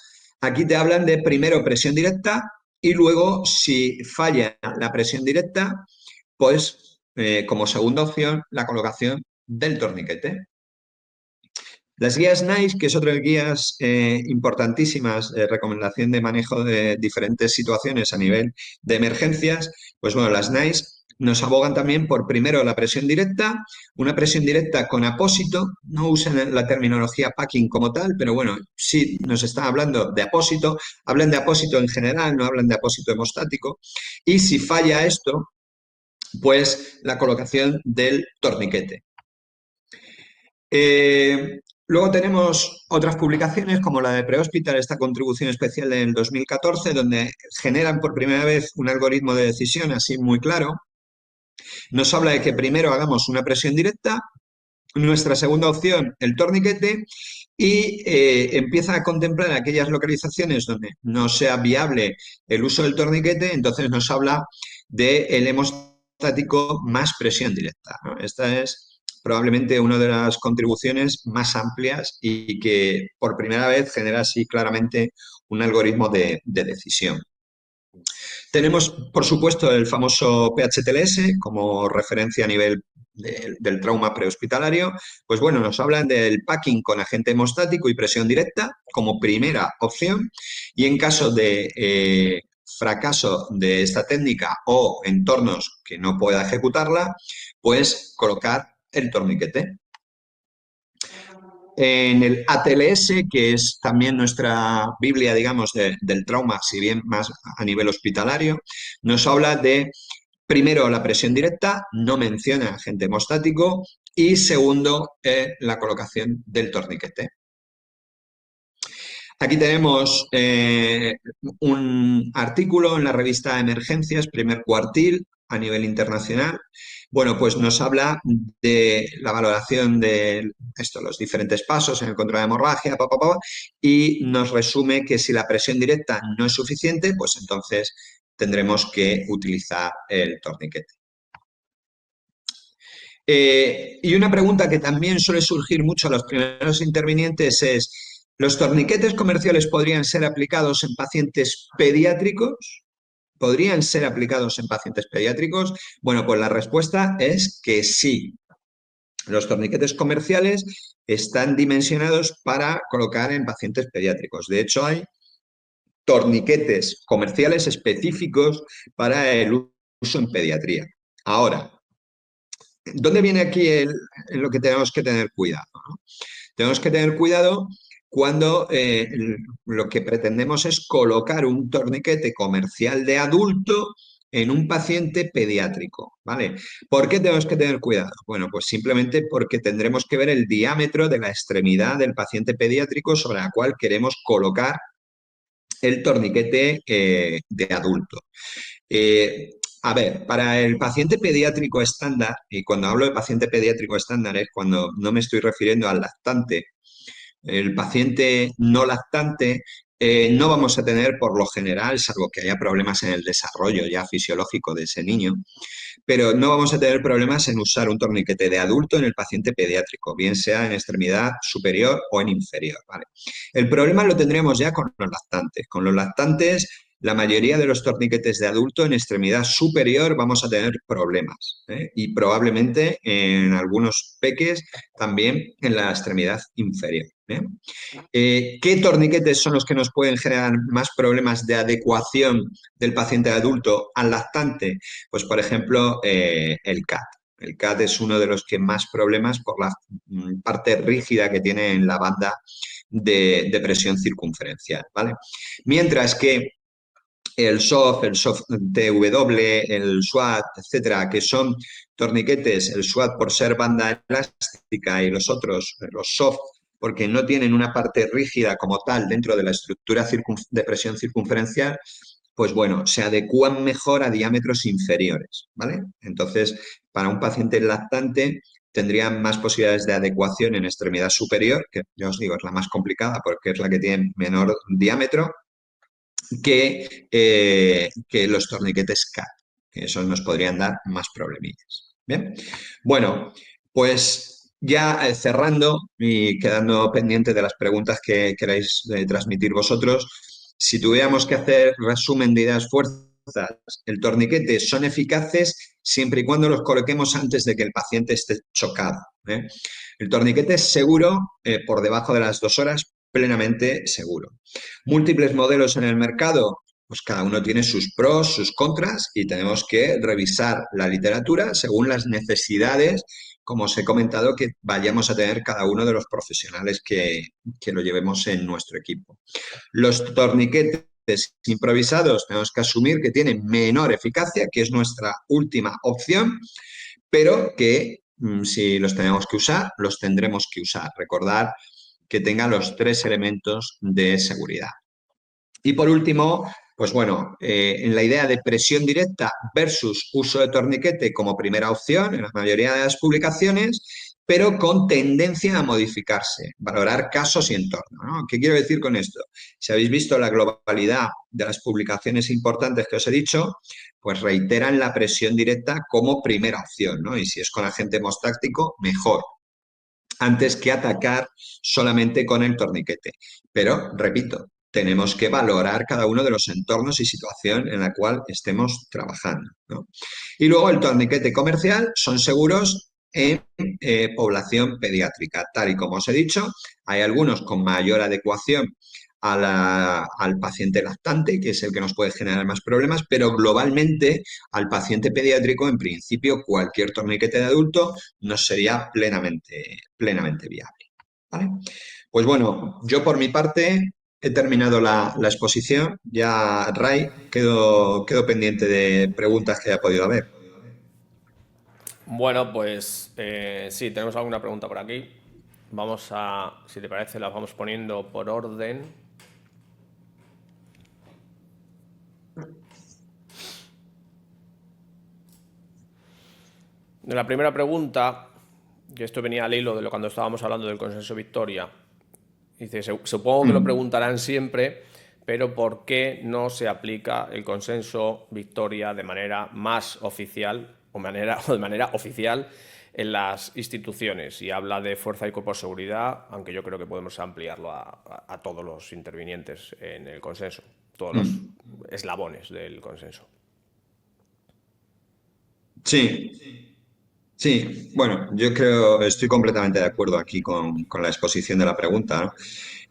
Speaker 2: aquí te hablan de primero presión directa y luego, si falla la presión directa, pues como segunda opción, la colocación del torniquete. Las guías NICE, que es otra de las guías importantísimas de recomendación de manejo de diferentes situaciones a nivel de emergencias, pues bueno, las NICE nos abogan también por primero la presión directa, una presión directa con apósito, no usan la terminología packing como tal, pero bueno, sí nos están hablando de apósito, hablan de apósito en general, no hablan de apósito hemostático, y si falla esto, pues la colocación del torniquete. Luego tenemos otras publicaciones como la de Prehospital, esta contribución especial del 2014, donde generan por primera vez un algoritmo de decisión así muy claro. Nos habla de que primero hagamos una presión directa, nuestra segunda opción, el torniquete, y empieza a contemplar aquellas localizaciones donde no sea viable el uso del torniquete, entonces nos habla del hemostático más presión directa, ¿no? Esta es probablemente una de las contribuciones más amplias y que por primera vez genera así claramente un algoritmo de decisión. Tenemos, por supuesto, el famoso PHTLS como referencia a nivel del trauma prehospitalario. Pues bueno, nos hablan del packing con agente hemostático y presión directa como primera opción y en caso de fracaso de esta técnica o entornos que no pueda ejecutarla, pues colocar el torniquete. En el ATLS, que es también nuestra Biblia, digamos, del trauma, si bien más a nivel hospitalario, nos habla de, primero, la presión directa, no menciona agente hemostático, y segundo, la colocación del torniquete. Aquí tenemos un artículo en la revista Emergencias, primer cuartil, a nivel internacional. Bueno, pues nos habla de la valoración de los diferentes pasos en el control de hemorragia, y nos resume que si la presión directa no es suficiente, pues entonces tendremos que utilizar el torniquete. Y una pregunta que también suele surgir mucho a los primeros intervinientes es, ¿los torniquetes comerciales podrían ser aplicados en pacientes pediátricos? ¿Podrían ser aplicados en pacientes pediátricos? Bueno, pues la respuesta es que sí. Los torniquetes comerciales están dimensionados para colocar en pacientes pediátricos. De hecho, hay torniquetes comerciales específicos para el uso en pediatría. Ahora, ¿dónde viene aquí lo que tenemos que tener cuidado, ¿no? Tenemos que tener cuidado cuando lo que pretendemos es colocar un torniquete comercial de adulto en un paciente pediátrico, ¿vale? ¿Por qué tenemos que tener cuidado? Bueno, pues simplemente porque tendremos que ver el diámetro de la extremidad del paciente pediátrico sobre la cual queremos colocar el torniquete de adulto. Eh, a ver, para el paciente pediátrico estándar, y cuando hablo de paciente pediátrico estándar es cuando no me estoy refiriendo al lactante, el paciente no lactante no vamos a tener por lo general, salvo que haya problemas en el desarrollo ya fisiológico de ese niño, pero no vamos a tener problemas en usar un torniquete de adulto en el paciente pediátrico, bien sea en extremidad superior o en inferior, ¿vale? El problema lo tendríamos ya con los lactantes. Con los lactantes, la mayoría de los torniquetes de adulto en extremidad superior vamos a tener problemas, ¿eh? Y probablemente en algunos peques también en la extremidad inferior, ¿eh? ¿Qué torniquetes son los que nos pueden generar más problemas de adecuación del paciente adulto al lactante? Pues, por ejemplo, el CAT. El CAT es uno de los que más problemas por la parte rígida que tiene en la banda de presión circunferencial, ¿vale? Mientras que el soft TW, el SWAT, etcétera, que son torniquetes, el SWAT por ser banda elástica y los otros, los soft, porque no tienen una parte rígida como tal dentro de la estructura de presión circunferencial, pues bueno, se adecúan mejor a diámetros inferiores, ¿vale? Entonces, para un paciente lactante tendrían más posibilidades de adecuación en extremidad superior, que ya os digo, es la más complicada porque es la que tiene menor diámetro, que los torniquetes CAT, que esos nos podrían dar más problemillas. Bien, bueno, pues ya cerrando y quedando pendiente de las preguntas que queráis transmitir vosotros, si tuviéramos que hacer resumen de ideas fuerzas, el torniquete son eficaces siempre y cuando los coloquemos antes de que el paciente esté chocado, ¿eh? El torniquete es seguro por debajo de las 2 horas, plenamente seguro. Múltiples modelos en el mercado, pues cada uno tiene sus pros, sus contras y tenemos que revisar la literatura según las necesidades, como os he comentado, que vayamos a tener cada uno de los profesionales que lo llevemos en nuestro equipo. Los torniquetes improvisados tenemos que asumir que tienen menor eficacia, que es nuestra última opción, pero que si los tenemos que usar, los tendremos que usar. Recordar que tengan los 3 elementos de seguridad. Y por último, pues bueno, en la idea de presión directa versus uso de torniquete como primera opción en la mayoría de las publicaciones, pero con tendencia a modificarse, valorar casos y entorno, ¿no? ¿Qué quiero decir con esto? Si habéis visto la globalidad de las publicaciones importantes que os he dicho, pues reiteran la presión directa como primera opción, ¿no? Y si es con agente hemostático, mejor, antes que atacar solamente con el torniquete. Pero, repito, tenemos que valorar cada uno de los entornos y situación en la cual estemos trabajando, ¿no? Y luego el torniquete comercial son seguros en población pediátrica. Tal y como os he dicho, hay algunos con mayor adecuación al paciente lactante, que es el que nos puede generar más problemas, pero globalmente al paciente pediátrico, en principio, cualquier torniquete de adulto nos sería plenamente viable, ¿vale? Pues bueno, yo por mi parte he terminado la exposición. Ya, Ray, quedo pendiente de preguntas que haya podido haber.
Speaker 1: Bueno, pues sí, tenemos alguna pregunta por aquí. Vamos a, si te parece, las vamos poniendo por orden. La primera pregunta, que esto venía al hilo de lo cuando estábamos hablando del consenso Victoria, dice, supongo que lo preguntarán siempre, pero ¿por qué no se aplica el consenso Victoria de manera más oficial o de manera oficial en las instituciones? Y habla de fuerza y cuerpo de seguridad, aunque yo creo que podemos ampliarlo a todos los intervinientes en el consenso, todos los eslabones del consenso.
Speaker 2: Sí, sí, bueno, yo creo, estoy completamente de acuerdo aquí con la exposición de la pregunta, ¿no?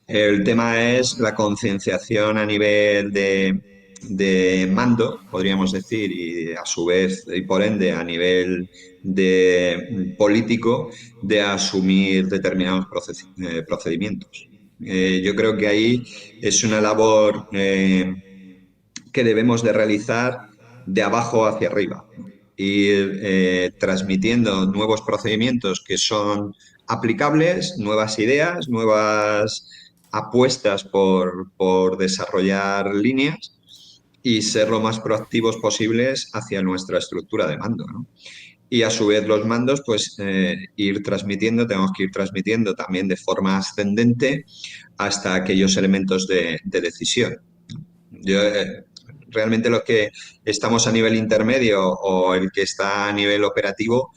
Speaker 2: El tema es la concienciación a nivel de mando, podríamos decir, y a su vez, y por ende, a nivel de político, de asumir determinados procedimientos. Yo creo que ahí es una labor que debemos de realizar de abajo hacia arriba, ¿no? Ir transmitiendo nuevos procedimientos que son aplicables, nuevas ideas, nuevas apuestas por desarrollar líneas y ser lo más proactivos posibles hacia nuestra estructura de mando, ¿no? Y a su vez los mandos, pues ir transmitiendo, tenemos que ir transmitiendo también de forma ascendente hasta aquellos elementos de decisión. Yo, realmente los que estamos a nivel intermedio o el que está a nivel operativo,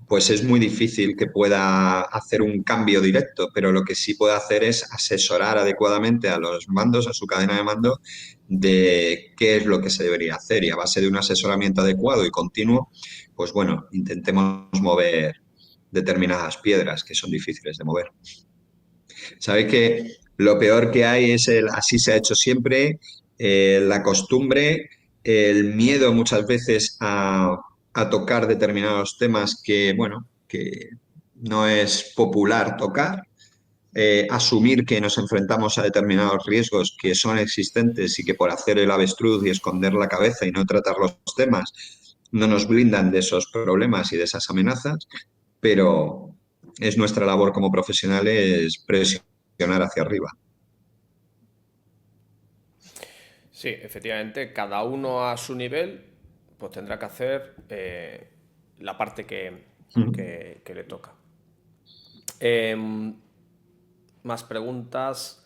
Speaker 2: pues es muy difícil que pueda hacer un cambio directo, pero lo que sí puede hacer es asesorar adecuadamente a los mandos, a su cadena de mando, de qué es lo que se debería hacer. Y a base de un asesoramiento adecuado y continuo, pues bueno, intentemos mover determinadas piedras que son difíciles de mover. Sabéis que lo peor que hay es el así se ha hecho siempre, la costumbre, el miedo muchas veces a tocar determinados temas que, bueno, que no es popular tocar, asumir que nos enfrentamos a determinados riesgos que son existentes y que por hacer el avestruz y esconder la cabeza y no tratar los temas no nos blindan de esos problemas y de esas amenazas, pero es nuestra labor como profesionales presionar hacia arriba.
Speaker 1: Sí, efectivamente, cada uno a su nivel, pues tendrá que hacer la parte que le toca. Em, Más preguntas.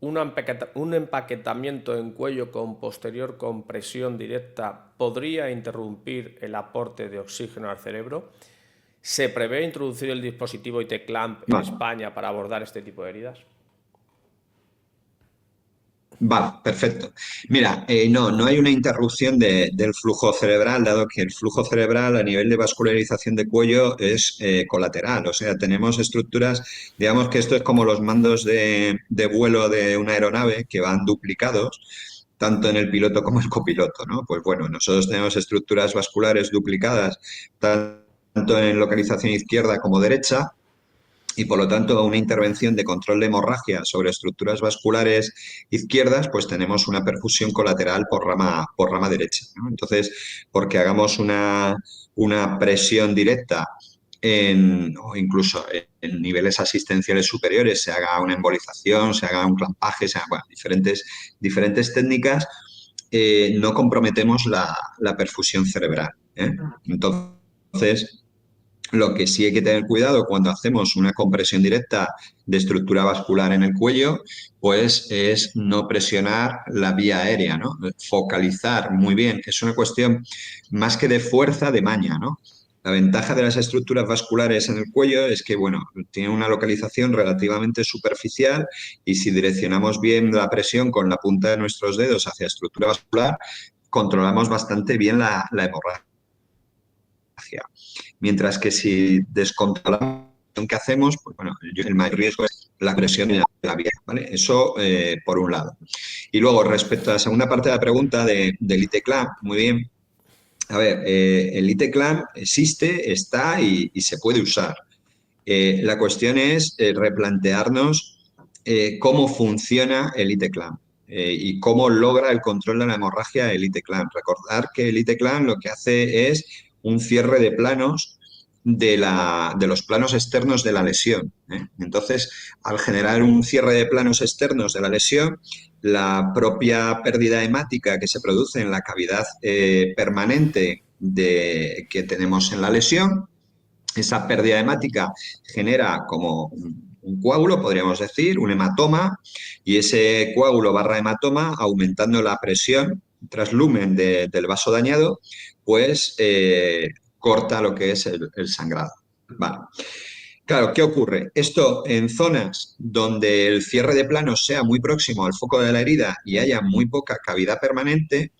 Speaker 1: Un empaquetamiento en cuello con posterior compresión directa podría interrumpir el aporte de oxígeno al cerebro. ¿Se prevé introducir el dispositivo IT-Clamp en
Speaker 2: Vale.
Speaker 1: España para abordar este tipo de heridas?
Speaker 2: Vale, perfecto. Mira, no hay una interrupción del flujo cerebral, dado que el flujo cerebral a nivel de vascularización de cuello es colateral. O sea, tenemos estructuras, digamos que esto es como los mandos de vuelo de una aeronave que van duplicados, tanto en el piloto como el copiloto, ¿no? Pues bueno, nosotros tenemos estructuras vasculares duplicadas, tanto en localización izquierda como derecha, y por lo tanto una intervención de control de hemorragia sobre estructuras vasculares izquierdas, pues tenemos una perfusión colateral por rama derecha, ¿no? Entonces, porque hagamos una presión directa o incluso en niveles asistenciales superiores, se haga una embolización, se haga un clampaje, se haga, bueno, diferentes técnicas, no comprometemos la perfusión cerebral, ¿eh? Entonces, lo que sí hay que tener cuidado cuando hacemos una compresión directa de estructura vascular en el cuello, pues es no presionar la vía aérea, ¿no? Focalizar muy bien. Es una cuestión más que de fuerza, de maña, ¿no? La ventaja de las estructuras vasculares en el cuello es que, bueno, tienen una localización relativamente superficial y si direccionamos bien la presión con la punta de nuestros dedos hacia estructura vascular, controlamos bastante bien la hemorragia. Mientras que si descontrolamos lo que hacemos, pues bueno, el mayor riesgo es la presión en la vía, ¿vale? Eso por un lado. Y luego, respecto a la segunda parte de la pregunta del ITCLAM, muy bien. A ver, el ITCLAM existe, está y se puede usar. La cuestión es replantearnos cómo funciona el ITCLAM. Y cómo logra el control de la hemorragia el ITCLAM. Recordar que el ITCLAM lo que hace es un cierre de planos de los planos externos de la lesión, ¿eh? Entonces, al generar un cierre de planos externos de la lesión, la propia pérdida hemática que se produce en la cavidad permanente que tenemos en la lesión, esa pérdida hemática genera como un coágulo, podríamos decir, un hematoma, y ese coágulo barra hematoma, aumentando la presión traslumen del vaso dañado, pues corta lo que es el sangrado. Vale. Claro, ¿qué ocurre? Esto en zonas donde el cierre de planos sea muy próximo al foco de la herida y haya muy poca cavidad permanente,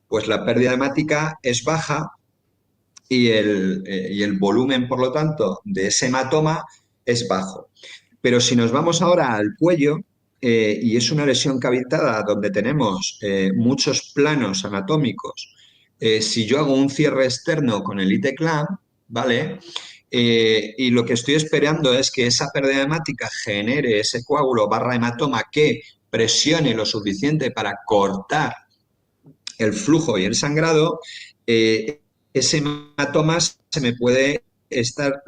Speaker 2: pues la pérdida hemática es baja y el volumen, por lo tanto, de ese hematoma es bajo. Pero si nos vamos ahora al cuello, y es una lesión cavitada donde tenemos muchos planos anatómicos, si yo hago un cierre externo con el ITCLAM, ¿vale? Y lo que estoy esperando es que esa pérdida hemática genere ese coágulo barra hematoma que presione lo suficiente para cortar el flujo y el sangrado, ese hematoma se me puede estar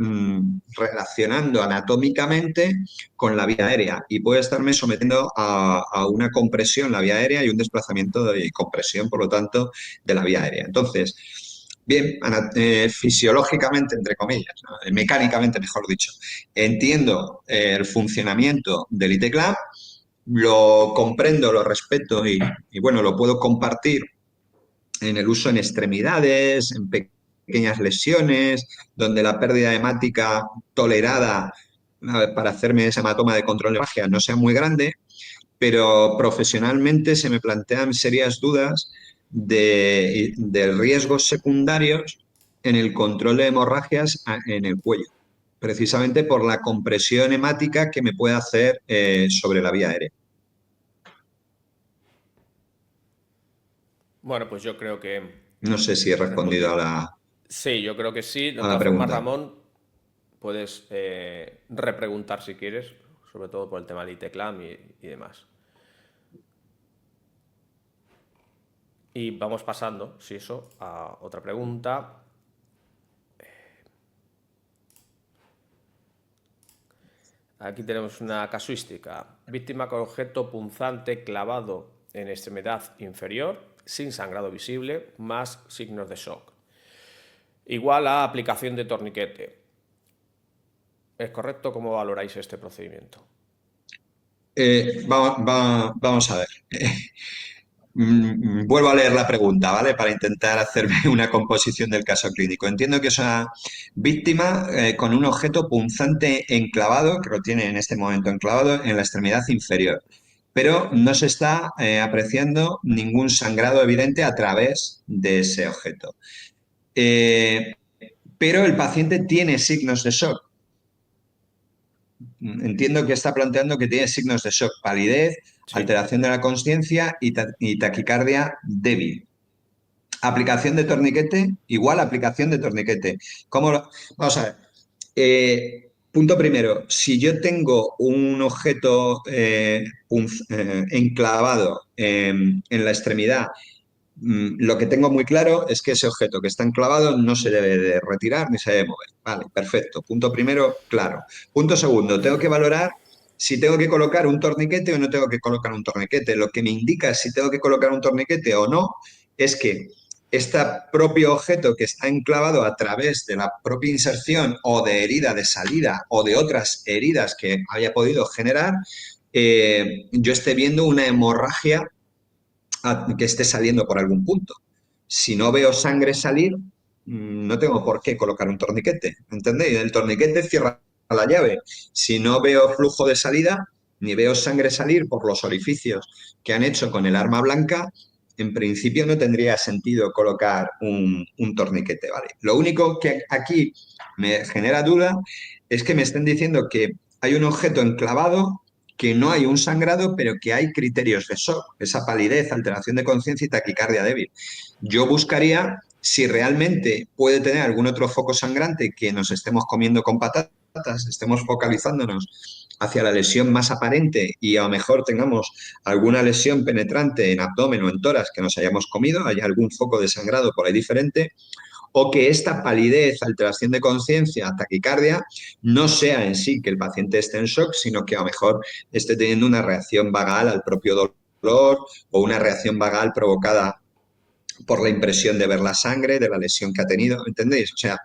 Speaker 2: relacionando anatómicamente con la vía aérea y puede estarme sometiendo a una compresión la vía aérea y un desplazamiento de compresión, por lo tanto, de la vía aérea. Entonces, bien, fisiológicamente, entre comillas, ¿no? Mecánicamente, mejor dicho, entiendo el funcionamiento del ITCLAM, lo comprendo, lo respeto y bueno, lo puedo compartir en el uso en extremidades, en pequeñas lesiones, donde la pérdida hemática tolerada para hacerme ese hematoma de control de magia no sea muy grande, pero profesionalmente se me plantean serias dudas de riesgos secundarios en el control de hemorragias en el cuello, precisamente por la compresión hemática que me puede hacer sobre la vía aérea.
Speaker 1: Bueno, pues yo creo que
Speaker 2: No sé si he
Speaker 1: he
Speaker 2: respondido
Speaker 1: respondido.
Speaker 2: a
Speaker 1: Sí, yo creo que sí. De
Speaker 2: a la
Speaker 1: todas formas,
Speaker 2: pregunta.
Speaker 1: Ramón, puedes repreguntar si quieres, sobre todo por el tema del ITCLAM y demás. Y vamos pasando, si eso, a otra pregunta. Aquí tenemos una casuística. Víctima con objeto punzante clavado en extremidad inferior, sin sangrado visible, más signos de shock. Igual a aplicación de torniquete. ¿Es correcto? ¿Cómo valoráis este procedimiento?
Speaker 2: Vamos a ver. Vuelvo a leer la pregunta, ¿vale? Para intentar hacerme una composición del caso clínico. Entiendo que es una víctima con un objeto punzante enclavado, que lo tiene en este momento enclavado en la extremidad inferior, pero no se está apreciando ningún sangrado evidente a través de ese objeto. Eh, pero el paciente tiene signos de shock. Entiendo que está planteando que tiene signos de shock, palidez,
Speaker 1: Sí.
Speaker 2: alteración de la consciencia y taquicardia débil. Aplicación de torniquete, igual aplicación de torniquete. Vamos a ver. Punto primero, si yo tengo un objeto enclavado en la extremidad, lo que tengo muy claro es que ese objeto que está enclavado no se debe de retirar ni se debe mover. Vale, perfecto. Punto primero, claro. Punto segundo, tengo que valorar si tengo que colocar un torniquete o no tengo que colocar un torniquete. Lo que me indica si tengo que colocar un torniquete o no es que este propio objeto que está enclavado a través de la propia inserción o de herida de salida o de otras heridas que haya podido generar, yo esté viendo una hemorragia que esté saliendo por algún punto. Si no veo sangre salir, no tengo por qué colocar un torniquete, ¿entendéis? El torniquete cierra la llave. Si no veo flujo de salida, ni veo sangre salir por los orificios que han hecho con el arma blanca, en principio no tendría sentido colocar un torniquete, ¿vale? Lo único que aquí me genera duda es que me estén diciendo que hay un objeto enclavado, que no hay un sangrado, pero que hay criterios de shock, esa palidez, alteración de conciencia y taquicardia débil. Yo buscaría si realmente puede tener algún otro foco sangrante que nos estemos comiendo con patatas, estemos focalizándonos hacia la lesión más aparente y a lo mejor tengamos alguna lesión penetrante en abdomen o en tórax que nos hayamos comido, hay algún foco de sangrado por ahí diferente, o que esta palidez, alteración de conciencia, taquicardia, no sea en sí que el paciente esté en shock, sino que a lo mejor esté teniendo una reacción vagal al propio dolor o una reacción vagal provocada por la impresión de ver la sangre, de la lesión que ha tenido, ¿entendéis? O sea,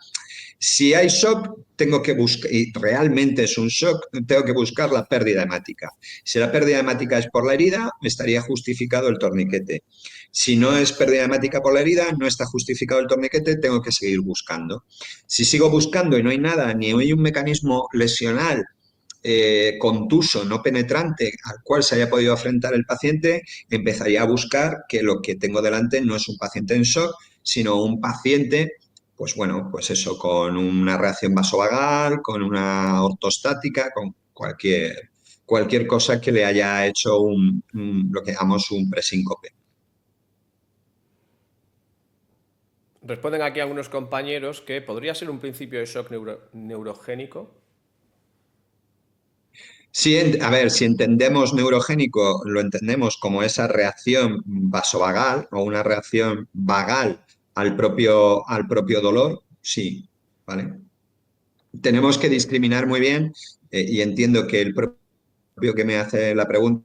Speaker 2: si hay shock, tengo que buscar, y realmente es un shock, tengo que buscar la pérdida hemática. Si la pérdida hemática es por la herida, estaría justificado el torniquete. Si no es pérdida hemática por la herida, no está justificado el torniquete, tengo que seguir buscando. Si sigo buscando y no hay nada, ni hay un mecanismo lesional contuso, no penetrante, al cual se haya podido enfrentar el paciente, empezaría a buscar que lo que tengo delante no es un paciente en shock, sino un paciente, pues bueno, pues eso, con una reacción vasovagal, con una ortostática, con cualquier cosa que le haya hecho lo que llamamos un presíncope.
Speaker 1: Responden aquí algunos compañeros que podría ser un principio de shock neurogénico.
Speaker 2: Sí, a ver, si entendemos neurogénico, lo entendemos como esa reacción vasovagal o una reacción vagal al propio dolor, sí, ¿vale? Tenemos que discriminar muy bien, y entiendo que el propio que me hace la pregunta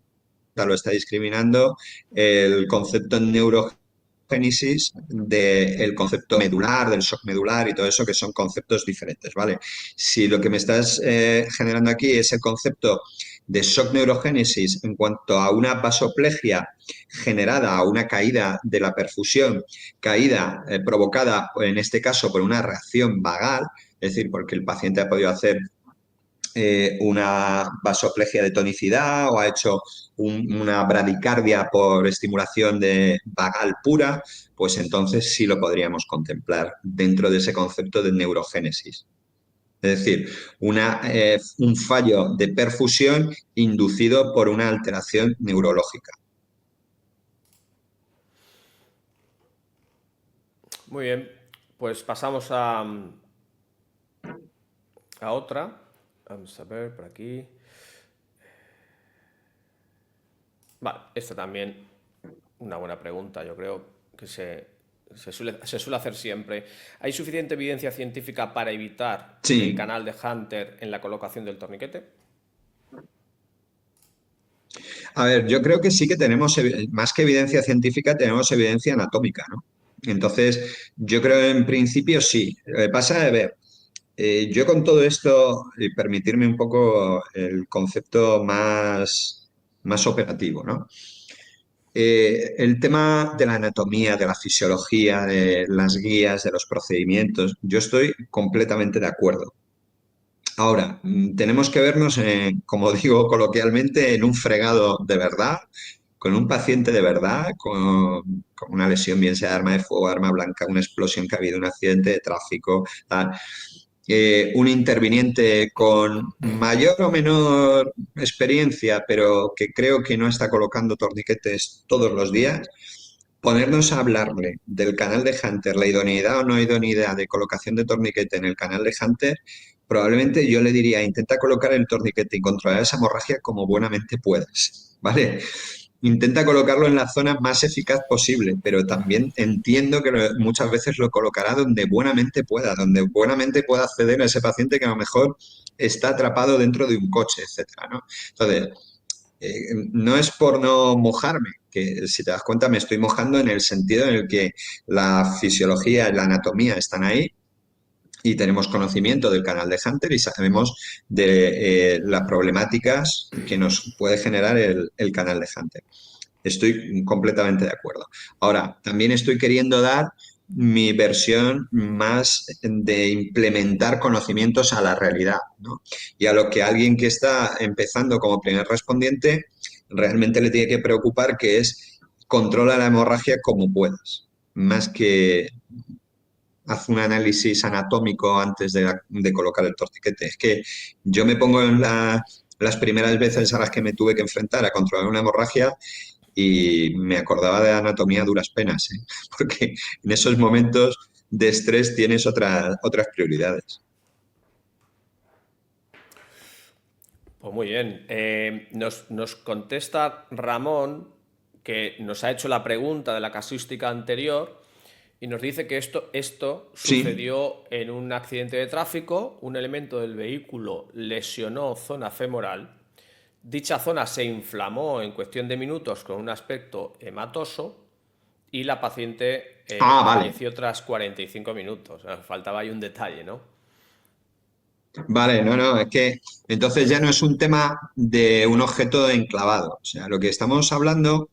Speaker 2: lo está discriminando, el concepto neurogénesis del concepto medular, del shock medular y todo eso, que son conceptos diferentes, ¿vale? Si lo que me estás generando aquí es el concepto de shock neurogénesis en cuanto a una vasoplegia generada, a una caída de la perfusión, caída provocada, en este caso, por una reacción vagal, es decir, porque el paciente ha podido hacer una vasoplegia de tonicidad o ha hecho una bradicardia por estimulación de vagal pura, pues entonces sí lo podríamos contemplar dentro de ese concepto de neurogénesis. Es decir, un fallo de perfusión inducido por una alteración neurológica.
Speaker 1: Muy bien, pues pasamos a otra. Vamos a ver por aquí. Vale, esta también una buena pregunta, yo creo que se suele hacer siempre. ¿Hay suficiente evidencia científica para evitar el
Speaker 2: Sí,
Speaker 1: canal de Hunter en la colocación del torniquete?
Speaker 2: a ver, yo creo que sí que tenemos, más que evidencia científica, tenemos evidencia anatómica, ¿no? Entonces, yo creo en principio sí. Lo que pasa es, a ver, yo con todo esto, y permitirme un poco el concepto más operativo, ¿no? El tema de la anatomía, de la fisiología, de las guías, de los procedimientos, yo estoy completamente de acuerdo. Ahora, tenemos que vernos, como digo coloquialmente, en un fregado de verdad, con un paciente de verdad, con una lesión, bien sea de arma de fuego, arma blanca, una explosión que ha habido, un accidente de tráfico, tal. Un interviniente con mayor o menor experiencia, pero que creo que no está colocando torniquetes todos los días, ponernos a hablarle del canal de Hunter, la idoneidad o no idoneidad de colocación de torniquete en el canal de Hunter, probablemente yo le diría, intenta colocar el torniquete y controlar esa hemorragia como buenamente puedas, ¿vale? Intenta colocarlo en la zona más eficaz posible, pero también entiendo que muchas veces lo colocará donde buenamente pueda, donde buenamente pueda acceder a ese paciente que a lo mejor está atrapado dentro de un coche, etcétera, ¿no? Entonces, no es por no mojarme, que si te das cuenta me estoy mojando en el sentido en el que la fisiología y la anatomía están ahí y tenemos conocimiento del canal de Hunter y sabemos de las problemáticas que nos puede generar el canal de Hunter. Estoy completamente de acuerdo. Ahora, también estoy queriendo dar mi versión más de implementar conocimientos a la realidad, ¿no? Y a lo que alguien que está empezando como primer respondiente realmente le tiene que preocupar, que es controla la hemorragia como puedas, más que haz un análisis anatómico antes de colocar el torniquete. Es que yo me pongo en las primeras veces a las que me tuve que enfrentar a controlar una hemorragia y me acordaba de anatomía a duras penas, ¿eh? Porque en esos momentos de estrés tienes otras prioridades.
Speaker 1: Pues muy bien. Nos contesta Ramón, que nos ha hecho la pregunta de la casuística anterior, y nos dice que esto
Speaker 2: Sí.
Speaker 1: sucedió en un accidente de tráfico, un elemento del vehículo lesionó zona femoral, dicha zona se inflamó en cuestión de minutos con un aspecto hematoso y la paciente
Speaker 2: Ah, vale.
Speaker 1: falleció tras 45 minutos. Faltaba ahí un detalle, ¿no?
Speaker 2: Vale, no, no, es que entonces ya no es un tema de un objeto enclavado. O sea, lo que estamos hablando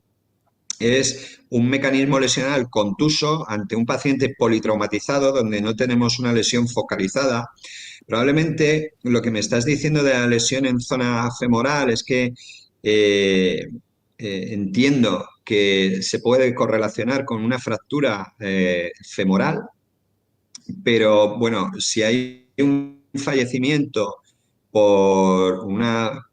Speaker 2: es un mecanismo lesional contuso ante un paciente politraumatizado donde no tenemos una lesión focalizada. Probablemente lo que me estás diciendo de la lesión en zona femoral es que entiendo que se puede correlacionar con una fractura femoral, pero bueno, si hay un fallecimiento por una...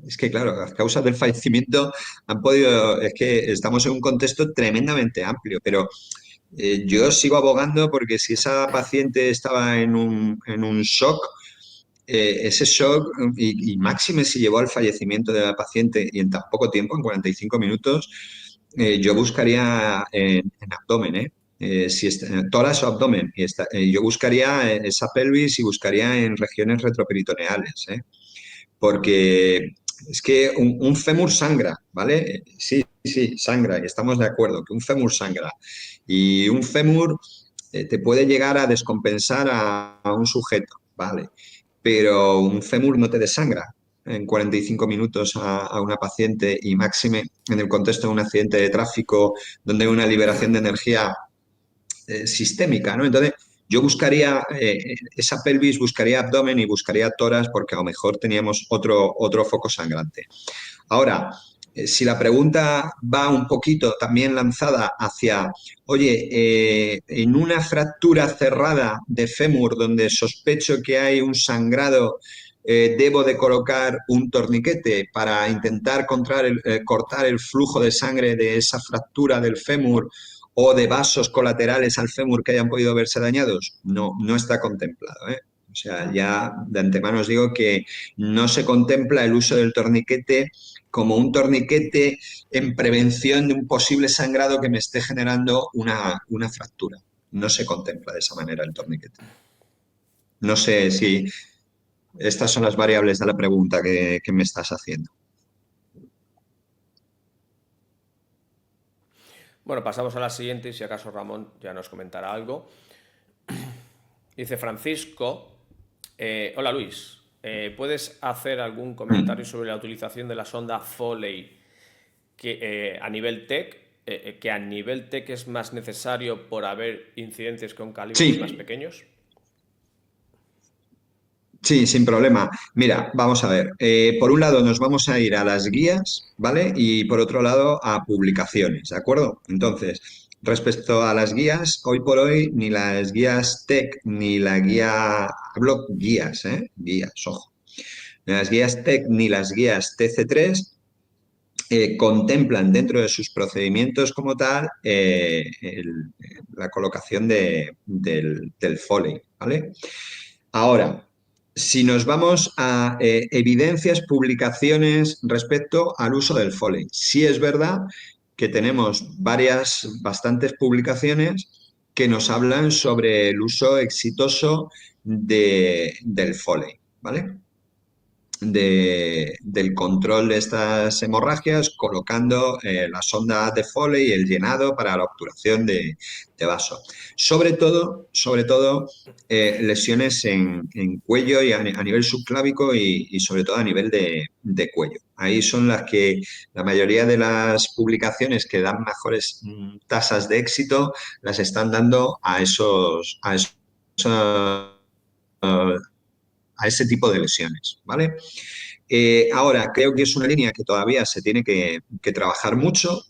Speaker 2: Es que, claro, las causas del fallecimiento han podido, es que estamos en un contexto tremendamente amplio, pero yo sigo abogando porque si esa paciente estaba en un shock, ese shock y máxime si llevó al fallecimiento de la paciente y en tan poco tiempo, en 45 minutos, yo buscaría en abdomen, ¿eh? Si tórax o abdomen, yo buscaría esa pelvis y buscaría en regiones retroperitoneales, ¿eh? Porque es que un fémur sangra, ¿vale? Sí, sí, sangra, y estamos de acuerdo que un fémur sangra. Y un fémur te puede llegar a descompensar a un sujeto, ¿vale? Pero un fémur no te desangra en 45 minutos a una paciente y máxime en el contexto de un accidente de tráfico donde hay una liberación de energía sistémica, ¿no? Entonces, yo buscaría esa pelvis, buscaría abdomen y buscaría tórax porque a lo mejor teníamos otro foco sangrante. Ahora, si la pregunta va un poquito también lanzada hacia, oye, en una fractura cerrada de fémur donde sospecho que hay un sangrado, debo de colocar un torniquete para intentar cortar el flujo de sangre de esa fractura del fémur o de vasos colaterales al fémur que hayan podido verse dañados. No, no está contemplado, ¿eh? O sea, ya de antemano os digo que no se contempla el uso del torniquete como un torniquete en prevención de un posible sangrado que me esté generando una fractura. No se contempla de esa manera el torniquete. No sé si estas son las variables de la pregunta que me estás haciendo.
Speaker 1: Bueno, pasamos a la siguiente y si acaso Ramón ya nos comentará algo. Dice Francisco, hola Luis, ¿puedes hacer algún comentario sobre la utilización de la sonda Foley a nivel TEC? Que a nivel TEC es más necesario por haber incidentes con calibres más
Speaker 2: Sí,
Speaker 1: pequeños.
Speaker 2: sí, sin problema. Mira, vamos a ver. Por un lado nos vamos a ir a las guías, ¿vale? Y por otro lado a publicaciones, ¿de acuerdo? Entonces, respecto a las guías, hoy por hoy ni las guías TEC ni la guía, hablo guías, ¿eh? Guías, ojo. Ni las guías TEC ni las guías TC3 contemplan dentro de sus procedimientos como tal la colocación del Foley, ¿vale? Ahora, si nos vamos a evidencias, publicaciones respecto al uso del Foley, sí es verdad que tenemos bastantes publicaciones que nos hablan sobre el uso exitoso del Foley, ¿vale? Del control de estas hemorragias, colocando la sonda de Foley y el llenado para la obturación de vaso. Sobre todo lesiones en cuello y a nivel subclávico y sobre todo a nivel de cuello. Ahí son las que la mayoría de las publicaciones que dan mejores tasas de éxito las están dando a ese tipo de lesiones, ¿vale? Ahora, creo que es una línea que todavía se tiene que trabajar mucho.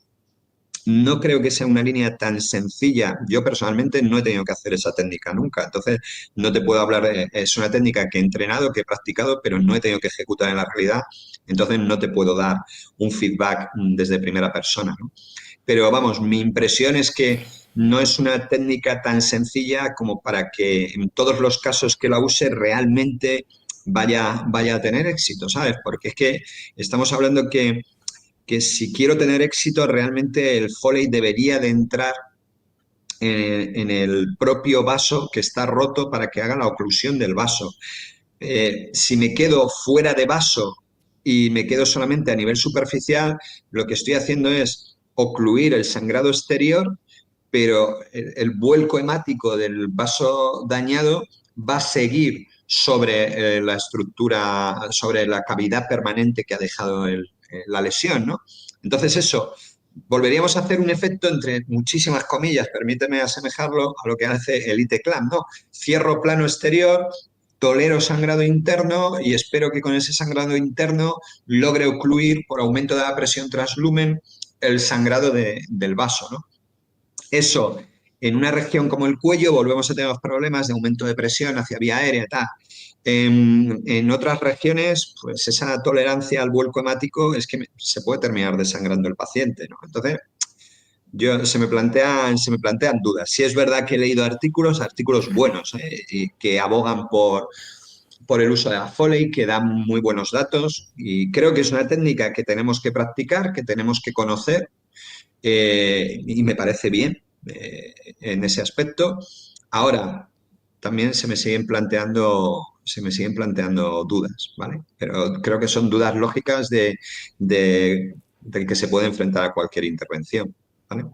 Speaker 2: No creo que sea una línea tan sencilla. Yo personalmente no he tenido que hacer esa técnica nunca. Entonces, no te puedo hablar es una técnica que he entrenado, que he practicado, pero no he tenido que ejecutar en la realidad. Entonces, no te puedo dar un feedback desde primera persona, ¿no? Pero vamos, mi impresión es que no es una técnica tan sencilla como para que en todos los casos que la use realmente vaya a tener éxito, ¿sabes? Porque es que estamos hablando que si quiero tener éxito, realmente el Foley debería de entrar en el propio vaso que está roto para que haga la oclusión del vaso. Si me quedo fuera de vaso y me quedo solamente a nivel superficial, lo que estoy haciendo es ocluir el sangrado exterior, pero el vuelco hemático del vaso dañado va a seguir sobre la estructura, sobre la cavidad permanente que ha dejado la lesión, ¿no? Entonces eso, volveríamos a hacer un efecto entre muchísimas comillas, permíteme asemejarlo a lo que hace el ITCLAM, ¿no? Cierro plano exterior, tolero sangrado interno y espero que con ese sangrado interno logre ocluir por aumento de la presión translumen el sangrado del vaso, ¿no? Eso, en una región como el cuello, volvemos a tener los problemas de aumento de presión hacia vía aérea y tal. En otras regiones, pues esa tolerancia al vuelco hemático es que se puede terminar desangrando el paciente, ¿no? Entonces, se me plantean dudas. Si es verdad que he leído artículos buenos, y que abogan por el uso de la Foley, que da muy buenos datos y creo que es una técnica que tenemos que practicar, que tenemos que conocer y me parece bien en ese aspecto. Ahora, también se me siguen planteando dudas, ¿vale? Pero creo que son dudas lógicas del que se puede enfrentar a cualquier intervención, ¿vale?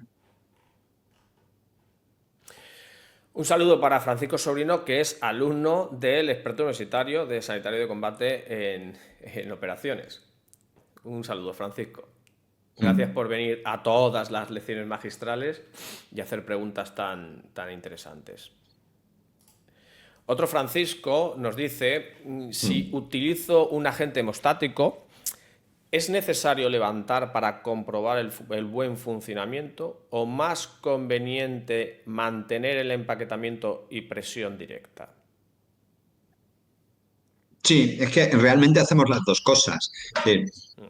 Speaker 1: Un saludo para Francisco Sobrino, que es alumno del experto universitario de sanitario de combate en operaciones. Un saludo, Francisco. Gracias
Speaker 2: Mm.
Speaker 1: por venir a todas las lecciones magistrales y hacer preguntas tan interesantes. Otro Francisco nos dice, si
Speaker 2: Mm.
Speaker 1: utilizo un agente hemostático, ¿es necesario levantar para comprobar el buen funcionamiento o más conveniente mantener el empaquetamiento y presión directa?
Speaker 2: Sí, es que realmente hacemos las dos cosas.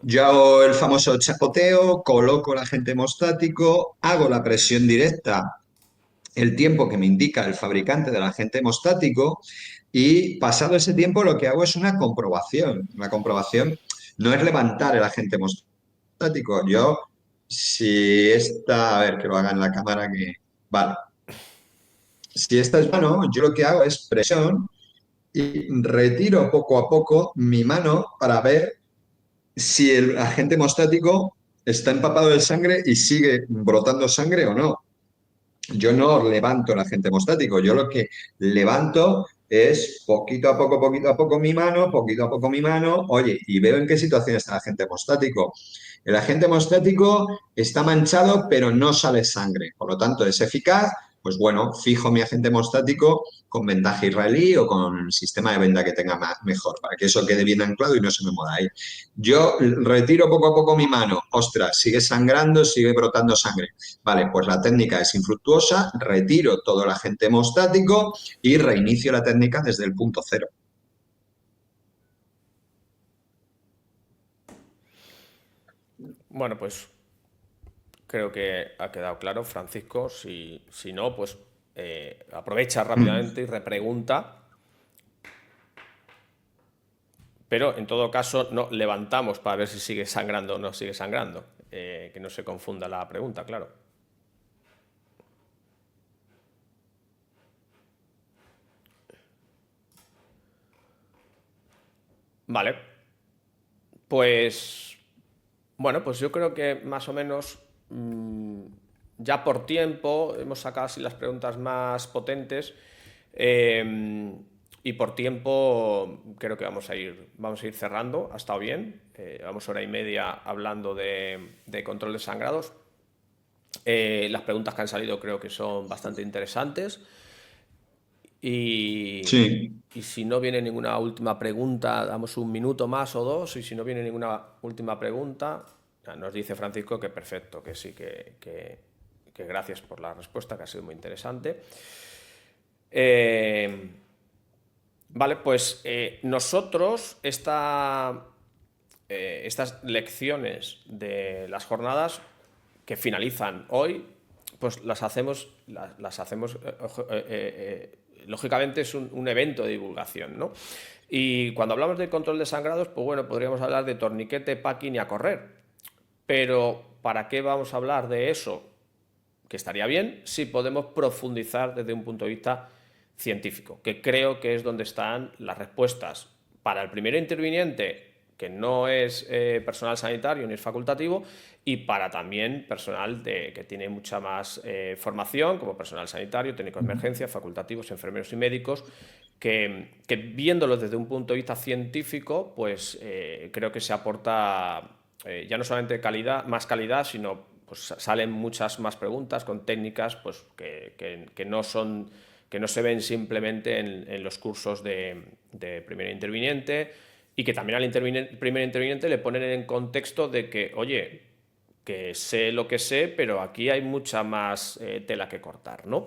Speaker 2: Yo hago el famoso chapoteo, coloco el agente hemostático, hago la presión directa el tiempo que me indica el fabricante del agente hemostático y pasado ese tiempo lo que hago es una comprobación. La comprobación no es levantar el agente hemostático. Yo, si esta, a ver, que lo haga en la cámara, que... Vale. Si esta es mano, yo lo que hago es presión y retiro poco a poco mi mano para ver si el agente hemostático está empapado de sangre y sigue brotando sangre o no. Yo no levanto el agente hemostático, yo lo que levanto es poquito a poco mi mano, poquito a poco mi mano, oye, y veo en qué situación está el agente hemostático. El agente hemostático está manchado, pero no sale sangre, por lo tanto es eficaz. Pues bueno, fijo mi agente hemostático con vendaje israelí o con sistema de venda que tenga mejor, para que eso quede bien anclado y no se me mueva ahí. Yo retiro poco a poco mi mano, ostras, sigue sangrando, sigue brotando sangre. Vale, pues la técnica es infructuosa, retiro todo el agente hemostático y reinicio la técnica desde el punto cero.
Speaker 1: Bueno, pues creo que ha quedado claro, Francisco. Si no, pues aprovecha rápidamente y repregunta. Pero en todo caso, no levantamos para ver si sigue sangrando o no sigue sangrando. Que no se confunda la pregunta, claro. Vale. Pues bueno, pues yo creo que más o menos ya por tiempo hemos sacado así las preguntas más potentes y por tiempo creo que vamos a ir cerrando. Ha estado bien. Vamos hora y media hablando de control de sangrados. Las preguntas que han salido creo que son bastante interesantes. Y,
Speaker 2: Sí,
Speaker 1: y si no viene ninguna última pregunta, damos un minuto más o dos. Y si no viene ninguna última pregunta, ya nos dice Francisco que perfecto, que sí, que gracias por la respuesta, que ha sido muy interesante. Vale, pues nosotros estas lecciones de las jornadas que finalizan hoy, pues las hacemos lógicamente es un evento de divulgación, ¿no? Y cuando hablamos de control de sangrados, pues bueno, podríamos hablar de torniquete, packing y a correr. Pero ¿para qué vamos a hablar de eso? Que estaría bien si podemos profundizar desde un punto de vista científico, que creo que es donde están las respuestas para el primer interviniente, que no es personal sanitario ni es facultativo, y para también personal que tiene mucha más formación, como personal sanitario, técnico de emergencia, facultativos, enfermeros y médicos, que viéndolo desde un punto de vista científico, pues creo que se aporta ya no solamente más calidad, sino pues salen muchas más preguntas con técnicas pues, que no se ven simplemente en los cursos de primer interviniente y que también al primer interviniente le ponen en contexto de que, oye, que sé lo que sé, pero aquí hay mucha más tela que cortar, ¿no?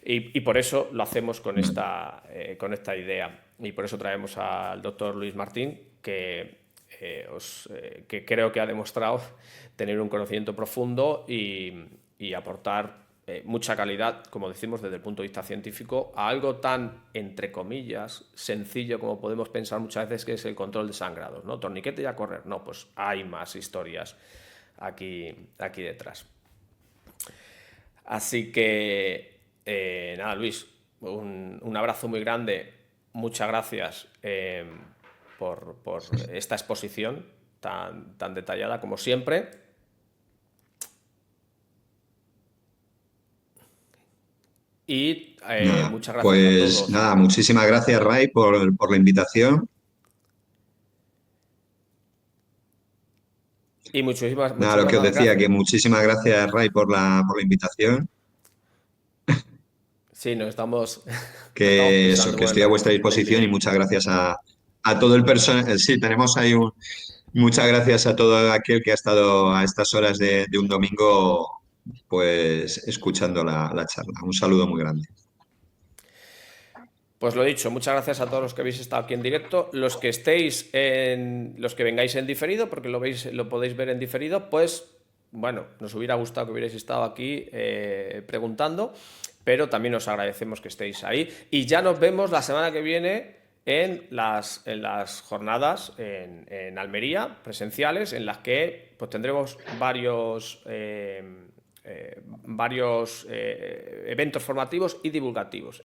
Speaker 1: Y por eso lo hacemos con esta idea. Y por eso traemos al doctor Luis Martín, que creo que ha demostrado tener un conocimiento profundo y aportar mucha calidad, como decimos, desde el punto de vista científico, a algo tan, entre comillas, sencillo como podemos pensar muchas veces que es el control de sangrados, ¿no? Torniquete y a correr. No, pues hay más historias aquí detrás. Así que, nada, Luis, un abrazo muy grande. Muchas gracias por esta exposición tan detallada como siempre. Y
Speaker 2: Nada,
Speaker 1: muchas gracias a
Speaker 2: pues
Speaker 1: todos.
Speaker 2: nada, muchísimas gracias, Ray, por la invitación.
Speaker 1: Y
Speaker 2: Nada, lo que os
Speaker 1: muchísimas
Speaker 2: decía,
Speaker 1: gracias.
Speaker 2: que muchísimas gracias, Ray, por la invitación.
Speaker 1: Sí, nos estamos
Speaker 2: Que eso,
Speaker 1: pisando.
Speaker 2: que
Speaker 1: Bueno,
Speaker 2: estoy a vuestra
Speaker 1: en el
Speaker 2: disposición y
Speaker 1: directo.
Speaker 2: muchas gracias a todo el personal. Sí, tenemos ahí muchas gracias a todo aquel que ha estado a estas horas de un domingo, pues escuchando la charla. Un saludo muy grande.
Speaker 1: Pues lo dicho, muchas gracias a todos los que habéis estado aquí en directo. Los que vengáis en diferido, porque lo podéis ver en diferido, pues bueno, nos hubiera gustado que hubierais estado aquí preguntando, pero también os agradecemos que estéis ahí. Y ya nos vemos la semana que viene en las jornadas en Almería, presenciales, en las que pues tendremos varios eventos formativos y divulgativos.